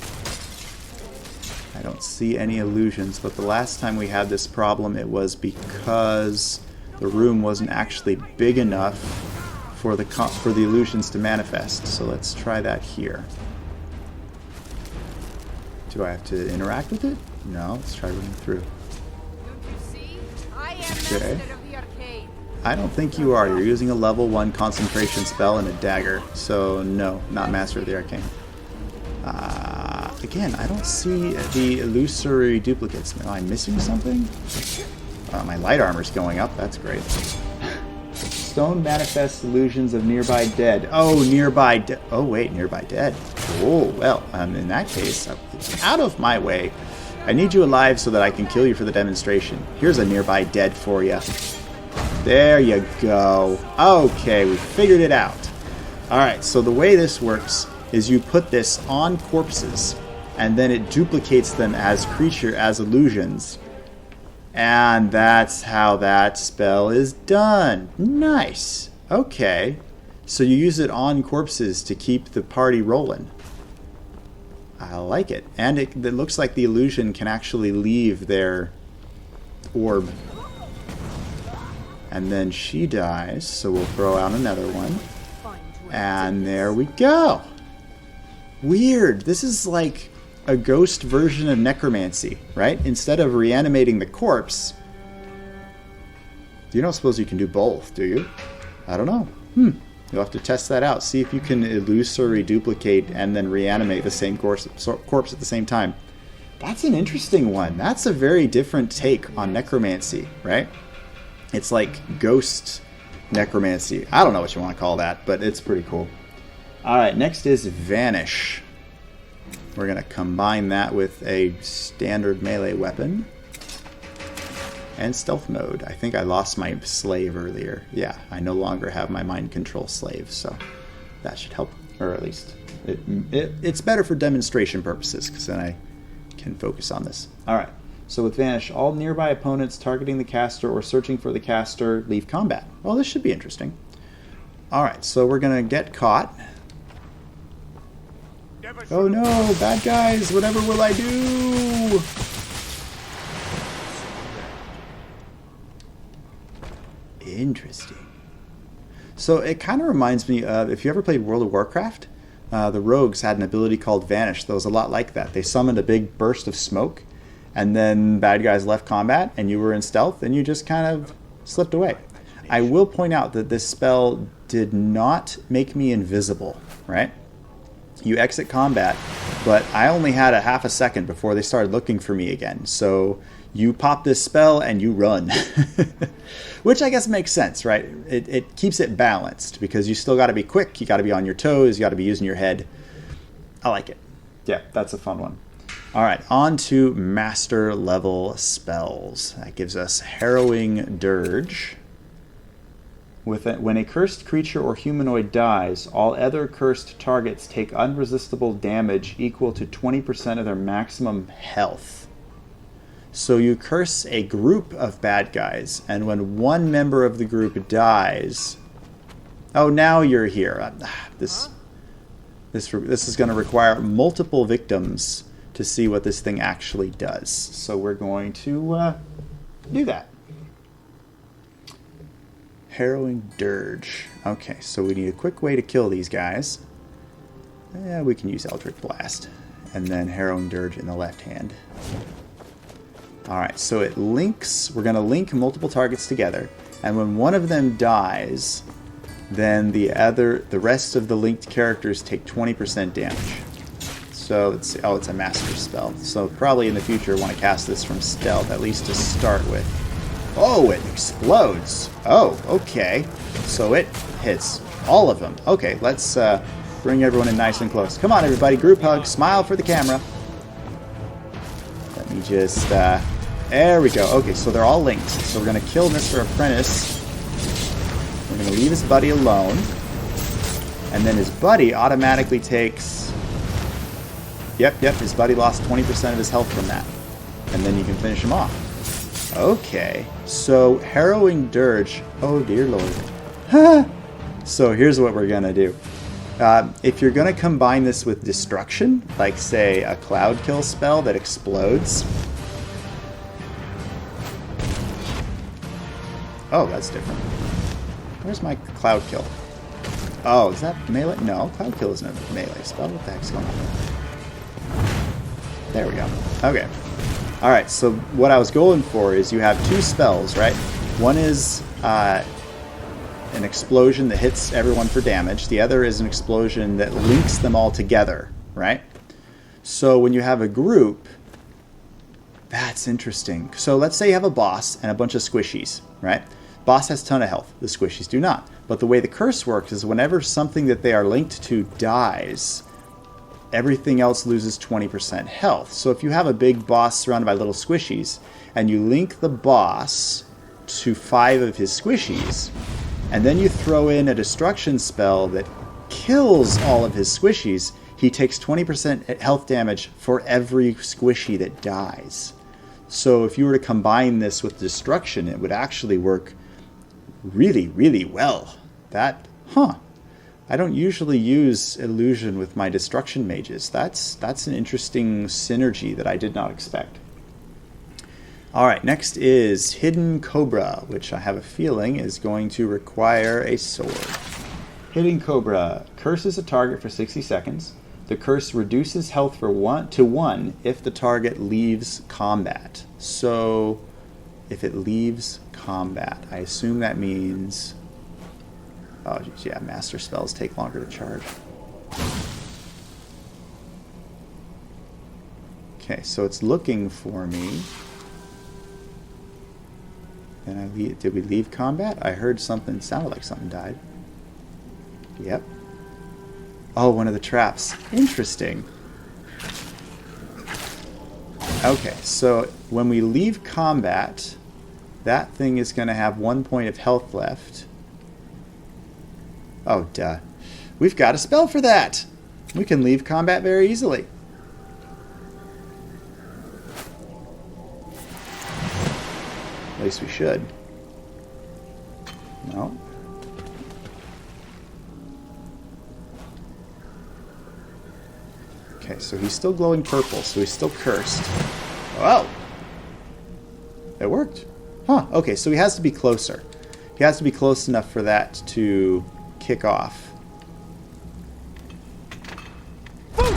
I don't see any illusions, but the last time we had this problem, it was because the room wasn't actually big enough for the illusions to manifest. So let's try that here. Do I have to interact with it? No, let's try running through. Okay. I don't think you are. You're using a level 1 concentration spell and a dagger. So no, not Master of the Arcane. Again, I don't see the illusory duplicates. Am I missing something? My light armor's going up. That's great. Stone manifests illusions of nearby dead. Oh, nearby dead. Oh, wait, nearby dead. Oh, well, in that case, out of my way. I need you alive so that I can kill you for the demonstration. Here's a nearby dead for you. There you go. Okay, we figured it out. Alright, so the way this works is you put this on corpses, and then it duplicates them as illusions. And that's how that spell is done. Nice. Okay. So you use it on corpses to keep the party rolling. I like it. And it looks like the illusion can actually leave their orb. And then she dies, so we'll throw out another one. And there we go. Weird. This is like a ghost version of necromancy, right? Instead of reanimating the corpse, you don't suppose you can do both, do you? I don't know. You'll have to test that out. See if you can illusory duplicate and then reanimate the same corpse at the same time. That's an interesting one. That's a very different take on necromancy, right? It's like ghost necromancy. I don't know what you want to call that, but it's pretty cool. Alright, next is Vanish. We're going to combine that with a standard melee weapon. And stealth mode. I think I lost my slave earlier. Yeah, I no longer have my mind control slave, so that should help. Or at least, it's better for demonstration purposes, because then I can focus on this. Alright, so with Vanish, all nearby opponents targeting the caster or searching for the caster leave combat. Well, this should be interesting. Alright, so we're going to get caught. Oh no, bad guys, whatever will I do? Interesting. So it kind of reminds me of, if you ever played World of Warcraft, the rogues had an ability called Vanish that was a lot like that. They summoned a big burst of smoke, and then bad guys left combat, and you were in stealth, and you just kind of slipped away. I will point out that this spell did not make me invisible, right? You exit combat, but I only had a half a second before they started looking for me again. So you pop this spell and you run. Which I guess makes sense, right? It keeps it balanced because you still got to be quick. You got to be on your toes. You got to be using your head. I like it. Yeah, that's a fun one. All right, on to master level spells. That gives us Harrowing Dirge. When a cursed creature or humanoid dies, all other cursed targets take unresistible damage equal to 20% of their maximum health. So you curse a group of bad guys, and when one member of the group dies... Oh, now you're here. This is going to require multiple victims to see what this thing actually does. So we're going to do that. Harrowing Dirge. Okay, so we need a quick way to kill these guys. We can use Eldrick Blast. And then Harrowing Dirge in the left hand. Alright, so it links. We're going to link multiple targets together. And when one of them dies, then the rest of the linked characters take 20% damage. So let's see. Oh, it's a master spell. So probably in the future want to cast this from stealth, at least to start with. Oh, it explodes. Oh, okay. So it hits all of them. Okay, let's bring everyone in nice and close. Come on, everybody. Group hug. Smile for the camera. Let me just... there we go. Okay, so they're all linked. So we're going to kill Mr. Apprentice. We're going to leave his buddy alone. And then his buddy automatically takes... Yep, his buddy lost 20% of his health from that. And then you can finish him off. Okay, so Harrowing Dirge. Oh dear lord. So here's what we're gonna do. If you're gonna combine this with Destruction, like say a Cloud Kill spell that explodes. Oh, that's different. Where's my Cloud Kill? Oh, is that melee? No, Cloud Kill isn't a melee spell. What the heck's going on? There we go. Okay. Alright, so what I was going for is you have two spells, right? One is an explosion that hits everyone for damage. The other is an explosion that links them all together, right? So when you have a group, that's interesting. So let's say you have a boss and a bunch of squishies, right? Boss has a ton of health. The squishies do not. But the way the curse works is whenever something that they are linked to dies, everything else loses 20% health. So if you have a big boss surrounded by little squishies, and you link the boss to 5 of his squishies, and then you throw in a destruction spell that kills all of his squishies, he takes 20% health damage for every squishy that dies. So if you were to combine this with destruction, it would actually work really, really well. I don't usually use illusion with my destruction mages. That's an interesting synergy that I did not expect. Alright, next is Hidden Cobra, which I have a feeling is going to require a sword. Hidden Cobra curses a target for 60 seconds. The curse reduces health for 1 if the target leaves combat. So, if it leaves combat, I assume that means... Oh, geez, yeah, master spells take longer to charge. Okay, so it's looking for me. And did we leave combat? I heard something, sounded like something died. Yep. Oh, one of the traps. Interesting. Okay, so when we leave combat, that thing is going to have 1 point of health left. Oh, duh. We've got a spell for that! We can leave combat very easily. At least we should. No. Okay, so he's still glowing purple, so he's still cursed. Oh! It worked. Huh, okay, so he has to be closer. He has to be close enough for that to kick off.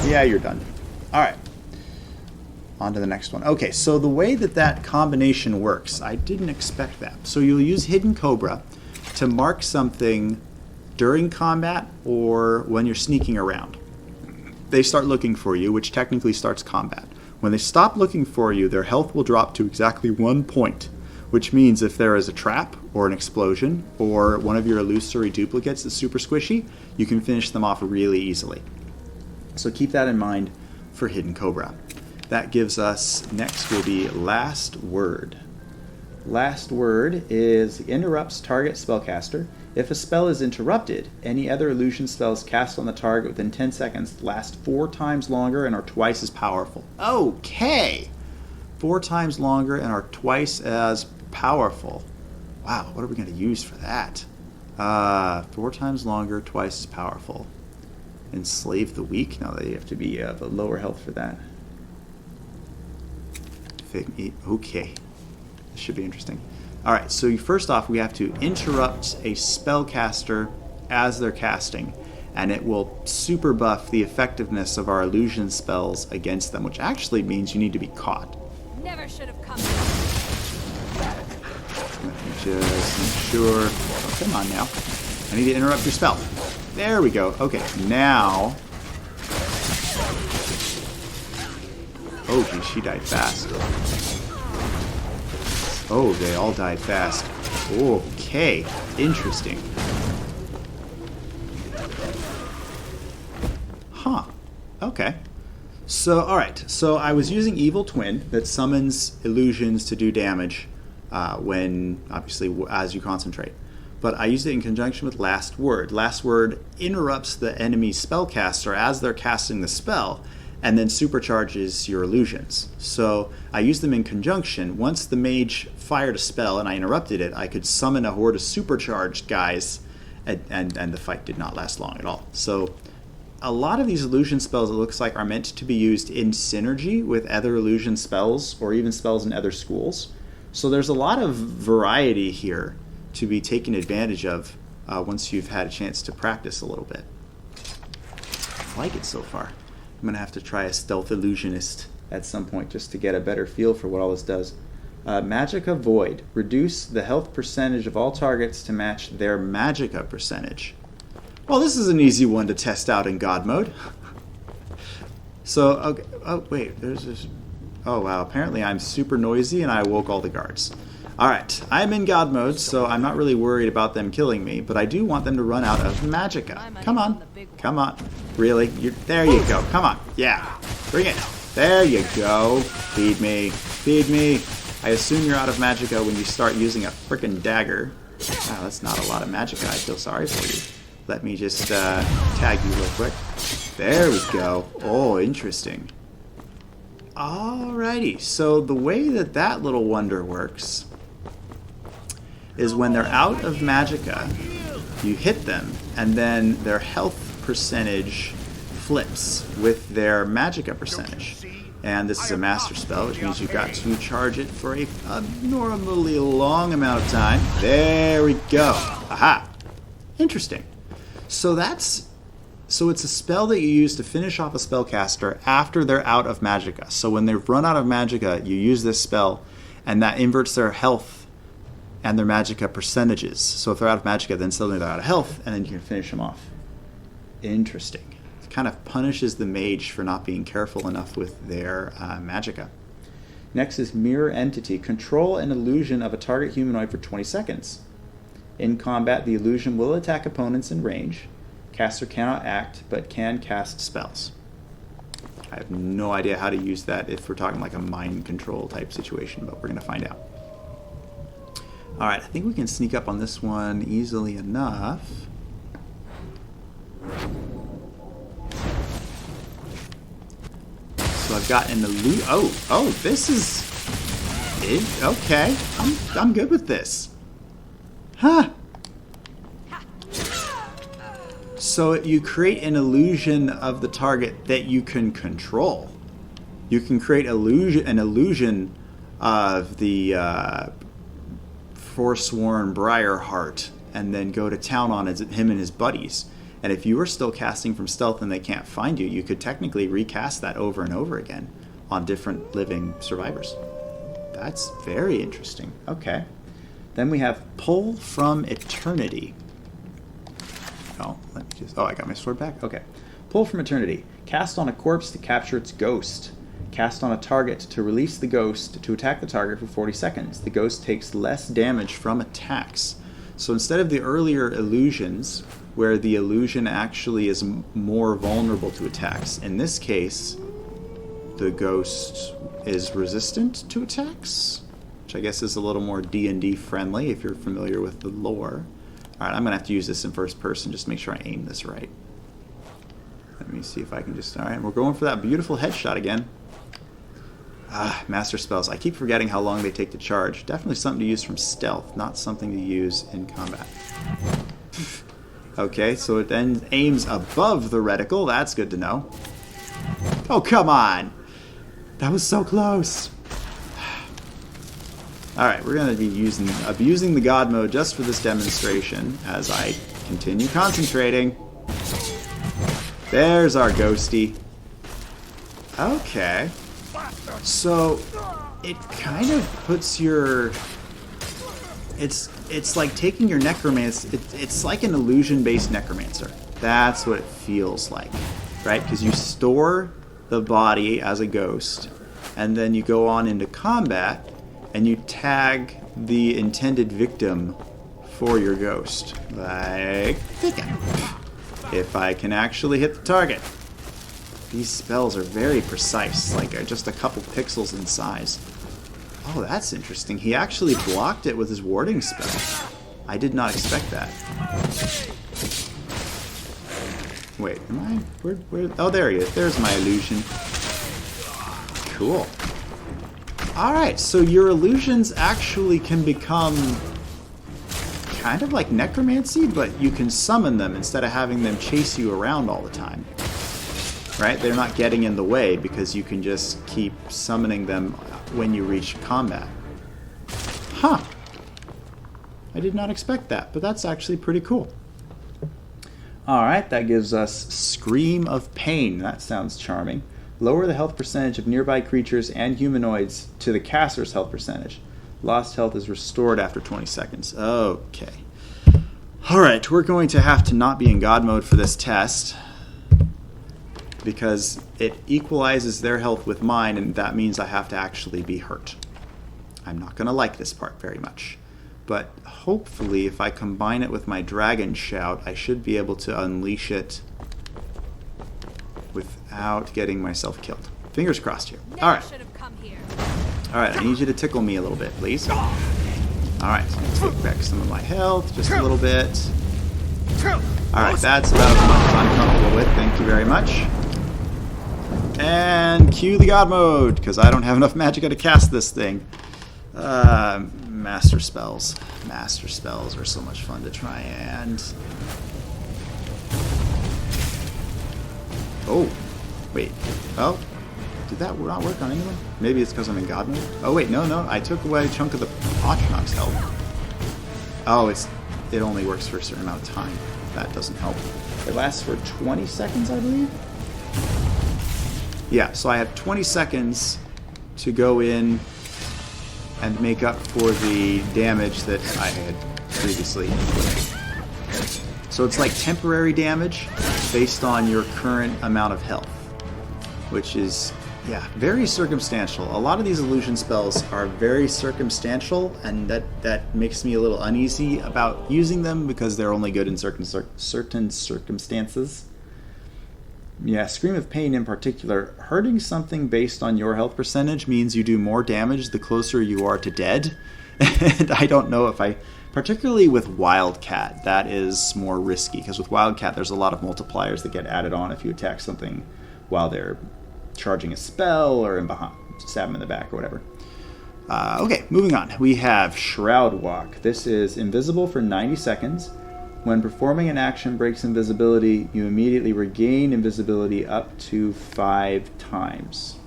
Yeah, you're done. Alright. On to the next one. Okay, so the way that combination works, I didn't expect that. So you'll use Hidden Cobra to mark something during combat or when you're sneaking around. They start looking for you, which technically starts combat. When they stop looking for you, their health will drop to exactly 1 point, which means if there is a trap or an explosion or one of your illusory duplicates that's super squishy, you can finish them off really easily. So keep that in mind for Hidden Cobra. That gives us, next will be Last Word. Last Word is interrupts target spellcaster. If a spell is interrupted, any other illusion spells cast on the target within 10 seconds last 4 times longer and are twice as powerful. Okay! 4 times longer and are twice as powerful. Wow, what are we going to use for that? 4 times longer, twice as powerful. Enslave the Weak? No, they have to be of a lower health for that. Okay. This should be interesting. Alright, so first off, we have to interrupt a spellcaster as they're casting, and it will super buff the effectiveness of our illusion spells against them, which actually means you need to be caught. Never should have come. Let me just make sure. Oh, come on now. I need to interrupt your spell. There we go. Okay, now. Oh, geez, she died fast. Oh, they all died fast. Okay, interesting. Huh. Okay. So, alright. So I was using Evil Twin that summons illusions to do damage when, obviously, as you concentrate. But I used it in conjunction with Last Word. Last Word interrupts the enemy spellcaster as they're casting the spell, and then supercharges your illusions. So I use them in conjunction. Once the mage fired a spell and I interrupted it, I could summon a horde of supercharged guys, and the fight did not last long at all. So a lot of these illusion spells, it looks like, are meant to be used in synergy with other illusion spells or even spells in other schools. So there's a lot of variety here to be taken advantage of once you've had a chance to practice a little bit. I like it so far. I'm going to have to try a stealth illusionist at some point just to get a better feel for what all this does. Magicka Void. Reduce the health percentage of all targets to match their Magicka percentage. Well, this is an easy one to test out in God mode. So, okay. Oh, wait. There's this. Oh, wow. Apparently I'm super noisy and I woke all the guards. Alright. I'm in God mode, so I'm not really worried about them killing me, but I do want them to run out of Magicka. Come on. Come on. Really? There you go. Come on. Yeah. Bring it. There you go. Feed me. Feed me. I assume you're out of Magicka when you start using a frickin' dagger. Wow, that's not a lot of Magicka. I feel sorry for you. Let me just tag you real quick. There we go. Oh, interesting. Alrighty. So the way that that little wonder works is when they're out of Magicka, you hit them, and then their health percentage flips with their Magicka percentage. And this is a master spell, which means you've got to charge it for a abnormally long amount of time. There we go. Aha. Interesting. So it's a spell that you use to finish off a spellcaster after they're out of Magicka. So when they've run out of Magicka, you use this spell, and that inverts their health and their Magicka percentages. So if they're out of Magicka, then suddenly they're out of health, and then you can finish them off. Interesting. It kind of punishes the mage for not being careful enough with their Magicka. Next is Mirror Entity. Control an illusion of a target humanoid for 20 seconds. In combat, the illusion will attack opponents in range. Caster cannot act, but can cast spells. I have no idea how to use that if we're talking like a mind control type situation, but we're going to find out. Alright, I think we can sneak up on this one easily enough. So I've got an illusion. Oh, this is it. Okay, I'm good with this. Huh. So you create an illusion of the target that you can control. You can create an illusion of the Forsworn Briarheart and then go to town on him and his buddies. And if you were still casting from stealth and they can't find you, you could technically recast that over and over again on different living survivors. That's very interesting. Okay. Then we have Pull from Eternity. Oh, I got my sword back? Okay. Pull from Eternity. Cast on a corpse to capture its ghost. Cast on a target to release the ghost to attack the target for 40 seconds. The ghost takes less damage from attacks. So instead of the earlier illusions, where the illusion actually is more vulnerable to attacks, in this case, the ghost is resistant to attacks, which I guess is a little more D&D friendly if you're familiar with the lore. Alright, I'm going to have to use this in first person just to make sure I aim this right. Let me see if I can just... Alright, we're going for that beautiful headshot again. Master spells. I keep forgetting how long they take to charge. Definitely something to use from stealth, not something to use in combat. Okay, so it then aims above the reticle. That's good to know. Oh, come on! That was so close! Alright, we're going to be abusing the God mode just for this demonstration as I continue concentrating. There's our ghosty. Okay. So, it kind of puts your... It's like taking your necromancer... It's like an illusion-based necromancer. That's what it feels like, right? Because you store the body as a ghost, and then you go on into combat, and you tag the intended victim for your ghost. Like, if I can actually hit the target. These spells are very precise, like just a couple pixels in size. Oh, that's interesting. He actually blocked it with his warding spell. I did not expect that. Wait, am I? Where? Oh, there he is. There's my illusion. Cool. Alright, so your illusions actually can become kind of like necromancy, but you can summon them instead of having them chase you around all the time. Right? They're not getting in the way because you can just keep summoning them when you reach combat. Huh. I did not expect that, but that's actually pretty cool. Alright, that gives us Scream of Pain. That sounds charming. Lower the health percentage of nearby creatures and humanoids to the caster's health percentage. Lost health is restored after 20 seconds. Okay. Alright, we're going to have to not be in God mode for this test, because it equalizes their health with mine, and that means I have to actually be hurt. I'm not going to like this part very much. But hopefully, if I combine it with my Dragon Shout, I should be able to unleash it without getting myself killed. Fingers crossed here. Alright. Alright, I need you to tickle me a little bit, please. Alright, take back some of my health, just a little bit. Alright, that's about as much as I'm comfortable with. Thank you very much. And cue the God mode, because I don't have enough Magicka to cast this thing. Master spells. Master spells are so much fun to try and... Oh, wait. Oh, did that not work on anyone? Maybe it's because I'm in God mode? Oh, wait, no. I took away a chunk of the Knox health. Oh, it only works for a certain amount of time. That doesn't help. It lasts for 20 seconds, I believe? Yeah, so I have 20 seconds to go in and make up for the damage that I had previously inflicted. So it's like temporary damage based on your current amount of health, which is, yeah, very circumstantial. A lot of these illusion spells are very circumstantial, and that makes me a little uneasy about using them because they're only good in certain circumstances. Yeah, Scream of Pain in particular, hurting something based on your health percentage means you do more damage the closer you are to dead. And I don't know if I... Particularly with Wildcat, that is more risky, because with Wildcat there's a lot of multipliers that get added on if you attack something while they're charging a spell or in behind, stab them in the back or whatever. Okay, moving on. We have Shroud Walk. This is invisible for 90 seconds. When performing an action breaks invisibility, you immediately regain invisibility up to 5 times.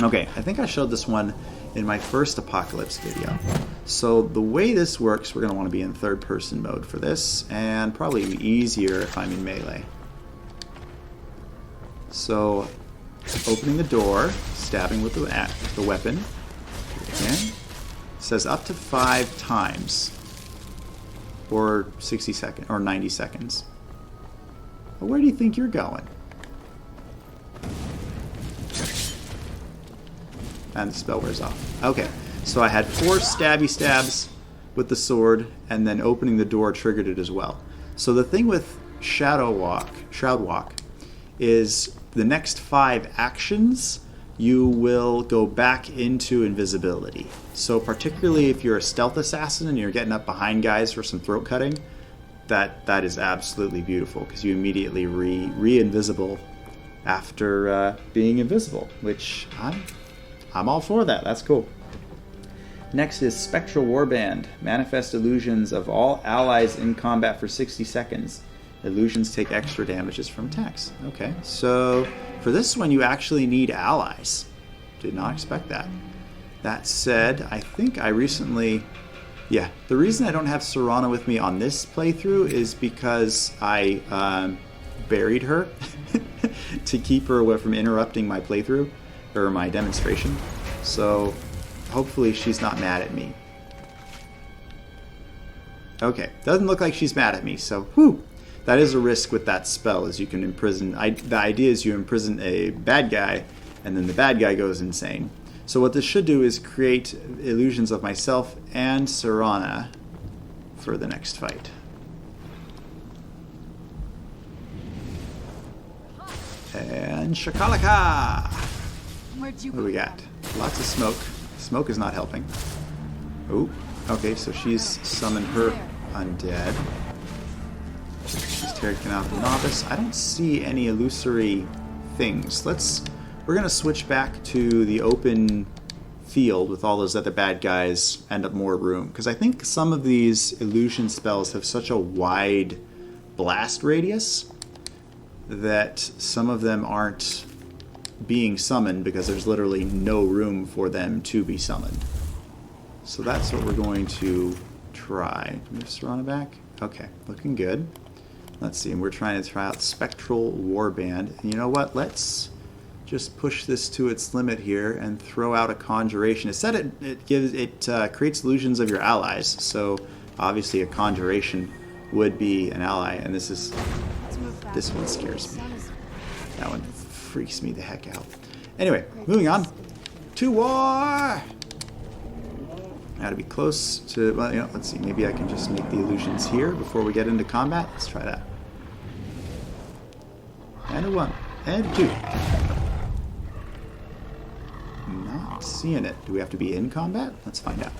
Okay, I think I showed this one in my first Apocalypse video. So the way this works, we're going to want to be in third-person mode for this, and probably easier if I'm in melee. So, opening the door, stabbing with the weapon. Again. It says up to 5 times. Or 60 seconds, or 90 seconds. Well, where do you think you're going? And the spell wears off. Okay, so I had 4 stabby stabs with the sword, and then opening the door triggered it as well. So the thing with Shroud Walk, is the next 5 actions, you will go back into invisibility. So particularly if you're a stealth assassin and you're getting up behind guys for some throat cutting, that is absolutely beautiful, because you immediately re-invisible after being invisible, which I'm all for that. That's cool. Next is Spectral Warband. Manifest illusions of all allies in combat for 60 seconds. Illusions take extra damages from attacks. Okay, so for this one you actually need allies. Did not expect that. That said, I think I recently... Yeah, the reason I don't have Serana with me on this playthrough is because I buried her to keep her away from interrupting my playthrough, or my demonstration. So hopefully she's not mad at me. Okay, doesn't look like she's mad at me, so whew. That is a risk with that spell, is you can imprison... the idea is you imprison a bad guy, and then the bad guy goes insane. So what this should do is create illusions of myself and Serana for the next fight. And shakalaka! What do we got? Lots of smoke. Smoke is not helping. Oh, okay, so she's summoned her undead. She's taking out the Novice. I don't see any illusory things. We're going to switch back to the open field with all those other bad guys and up more room. Because I think some of these illusion spells have such a wide blast radius that some of them aren't being summoned because there's literally no room for them to be summoned. So that's what we're going to try. Move Serana back. Okay, looking good. Let's see, and we're trying to try out Spectral Warband. And you know what? Let's just push this to its limit here and throw out a Conjuration. It said it creates illusions of your allies, so obviously a Conjuration would be an ally, and this one scares me. That one freaks me the heck out. Anyway, moving on to war. Gotta be close to, well, let's see, maybe I can just make the illusions here before we get into combat. Let's try that. And a 1, and a 2. Not seeing it. Do we have to be in combat? Let's find out.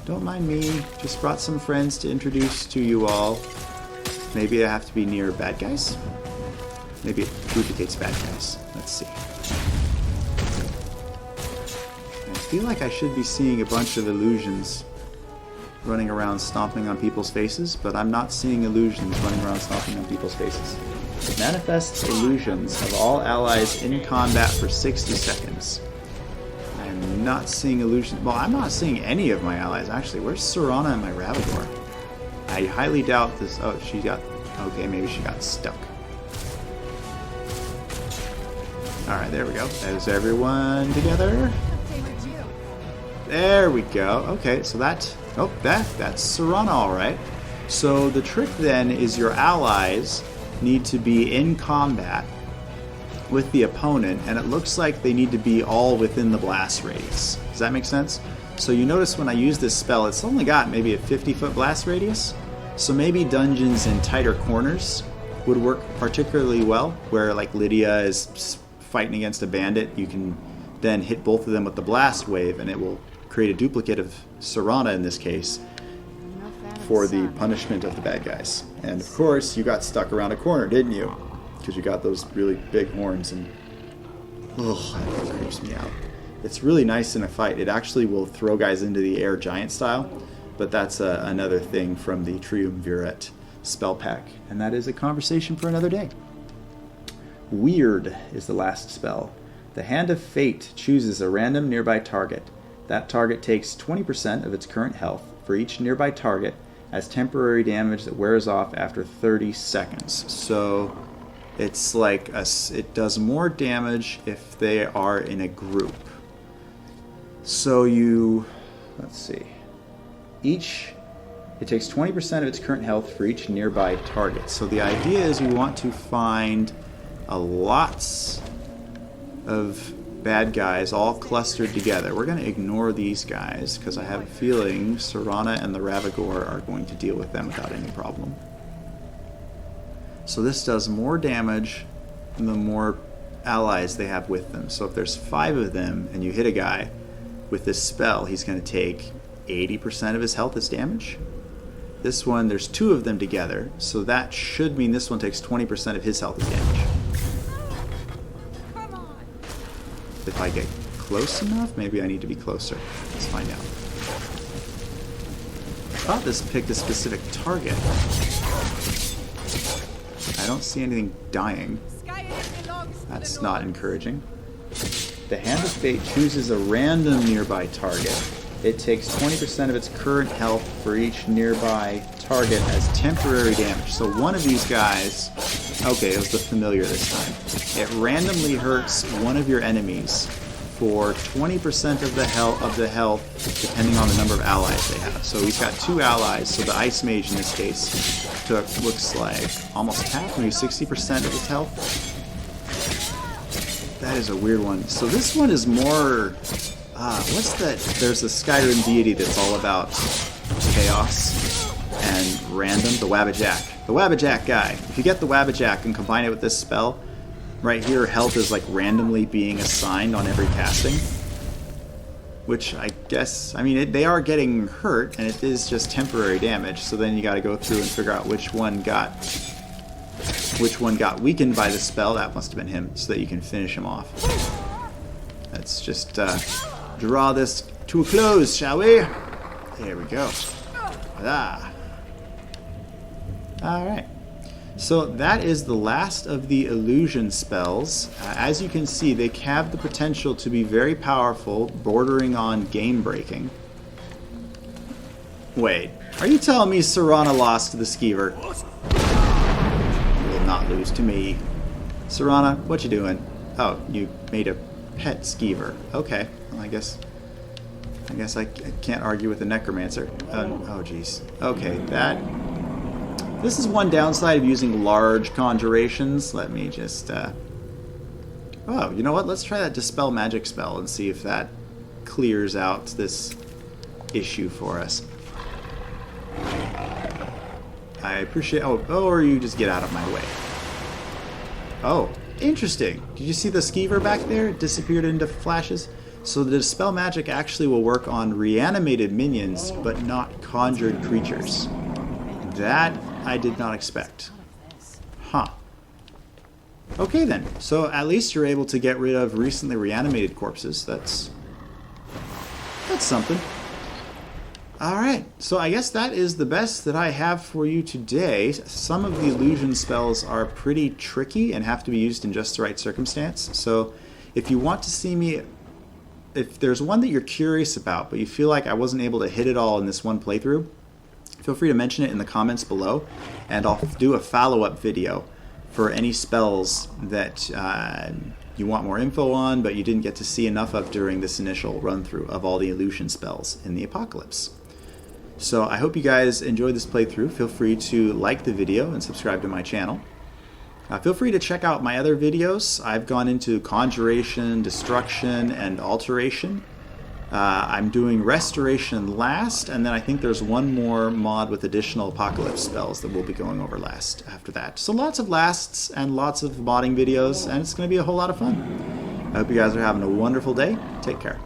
Don't mind me. Just brought some friends to introduce to you all. Maybe I have to be near bad guys? Maybe it duplicates bad guys. Let's see. I feel like I should be seeing a bunch of illusions running around stomping on people's faces, but I'm not seeing illusions running around stomping on people's faces. Manifests illusions of all allies in combat for 60 seconds. I'm not seeing illusions. Well, I'm not seeing any of my allies, actually. Where's Serana and my Ravagor? I highly doubt this. Oh, she got... Okay, maybe she got stuck. Alright, there we go. Is everyone together? There we go. Okay, so that... Oh, that's Serana, alright. So the trick then is your allies need to be in combat with the opponent, and it looks like they need to be all within the blast radius. Does that make sense? So you notice when I use this spell, it's only got maybe a 50-foot blast radius. So maybe dungeons in tighter corners would work particularly well, where like Lydia is fighting against a bandit. You can then hit both of them with the blast wave, and it will create a duplicate of Serana in this case for the punishment of the bad guys. And of course, you got stuck around a corner, didn't you? Because you got those really big horns, and that creeps me out. It's really nice in a fight. It actually will throw guys into the air giant style, but that's another thing from the Triumvirate spell pack, and that is a conversation for another day. Wyrd is the last spell. The Hand of Fate chooses a random nearby target. That target takes 20% of its current health for each nearby target as temporary damage that wears off after 30 seconds. So it's like it does more damage if they are in a group. So let's see. It takes 20% of its current health for each nearby target. So the idea is we want to find lots of bad guys all clustered together. We're going to ignore these guys because I have a feeling Serana and the Ravagor are going to deal with them without any problem. So this does more damage the more allies they have with them. So if there's 5 of them and you hit a guy with this spell, he's going to take 80% of his health as damage. This one, there's 2 of them together, so that should mean this one takes 20% of his health as damage. If I get close enough, maybe I need to be closer. Let's find out. I thought this picked a specific target. I don't see anything dying. That's not encouraging. The Hand of Fate chooses a random nearby target. It takes 20% of its current health for each nearby target as temporary damage. So one of these guys... Okay, it was the familiar this time. It randomly hurts one of your enemies for 20% of the health, depending on the number of allies they have. So he's got 2 allies, so the Ice Mage in this case looks like almost half, maybe 60% of his health. That is a weird one. So this one is more... what's that? There's a Skyrim deity that's all about chaos and random. The Wabbajack. The Wabbajack guy. If you get the Wabbajack and combine it with this spell, right here, health is like randomly being assigned on every casting. Which I guess, I mean, they are getting hurt, and it is just temporary damage, so then you gotta go through and figure out which one got weakened by the spell. That must have been him, so that you can finish him off. Let's just draw this to a close, shall we? There we go. Ah. Alright. So that is the last of the illusion spells. As you can see, they have the potential to be very powerful, bordering on game-breaking. Wait, are you telling me Serana lost to the Skeever? You will not lose to me. Serana, what you doing? Oh, you made a pet Skeever. Okay, well, I guess I can't argue with the Necromancer. Oh, jeez. Okay, this is one downside of using large conjurations. Let me just... Oh, you know what? Let's try that Dispel Magic spell and see if that clears out this issue for us. I appreciate... Oh, or you just get out of my way. Oh, interesting. Did you see the Skeever back there? It disappeared into flashes. So the Dispel Magic actually will work on reanimated minions, but not conjured creatures. That I did not expect. Huh. Okay then. So at least you're able to get rid of recently reanimated corpses. That's something. Alright, so I guess that is the best that I have for you today. Some of the illusion spells are pretty tricky and have to be used in just the right circumstance. So if you want to see me... If there's one that you're curious about, but you feel like I wasn't able to hit it all in this one playthrough, feel free to mention it in the comments below, and I'll do a follow-up video for any spells that you want more info on, but you didn't get to see enough of during this initial run-through of all the illusion spells in the Apocalypse. So I hope you guys enjoyed this playthrough. Feel free to like the video and subscribe to my channel. Feel free to check out my other videos. I've gone into Conjuration, Destruction, and Alteration. I'm doing Restoration last, and then I think there's one more mod with additional Apocalypse spells that we'll be going over last after that. So lots of lasts and lots of modding videos, and it's going to be a whole lot of fun. I hope you guys are having a wonderful day. Take care.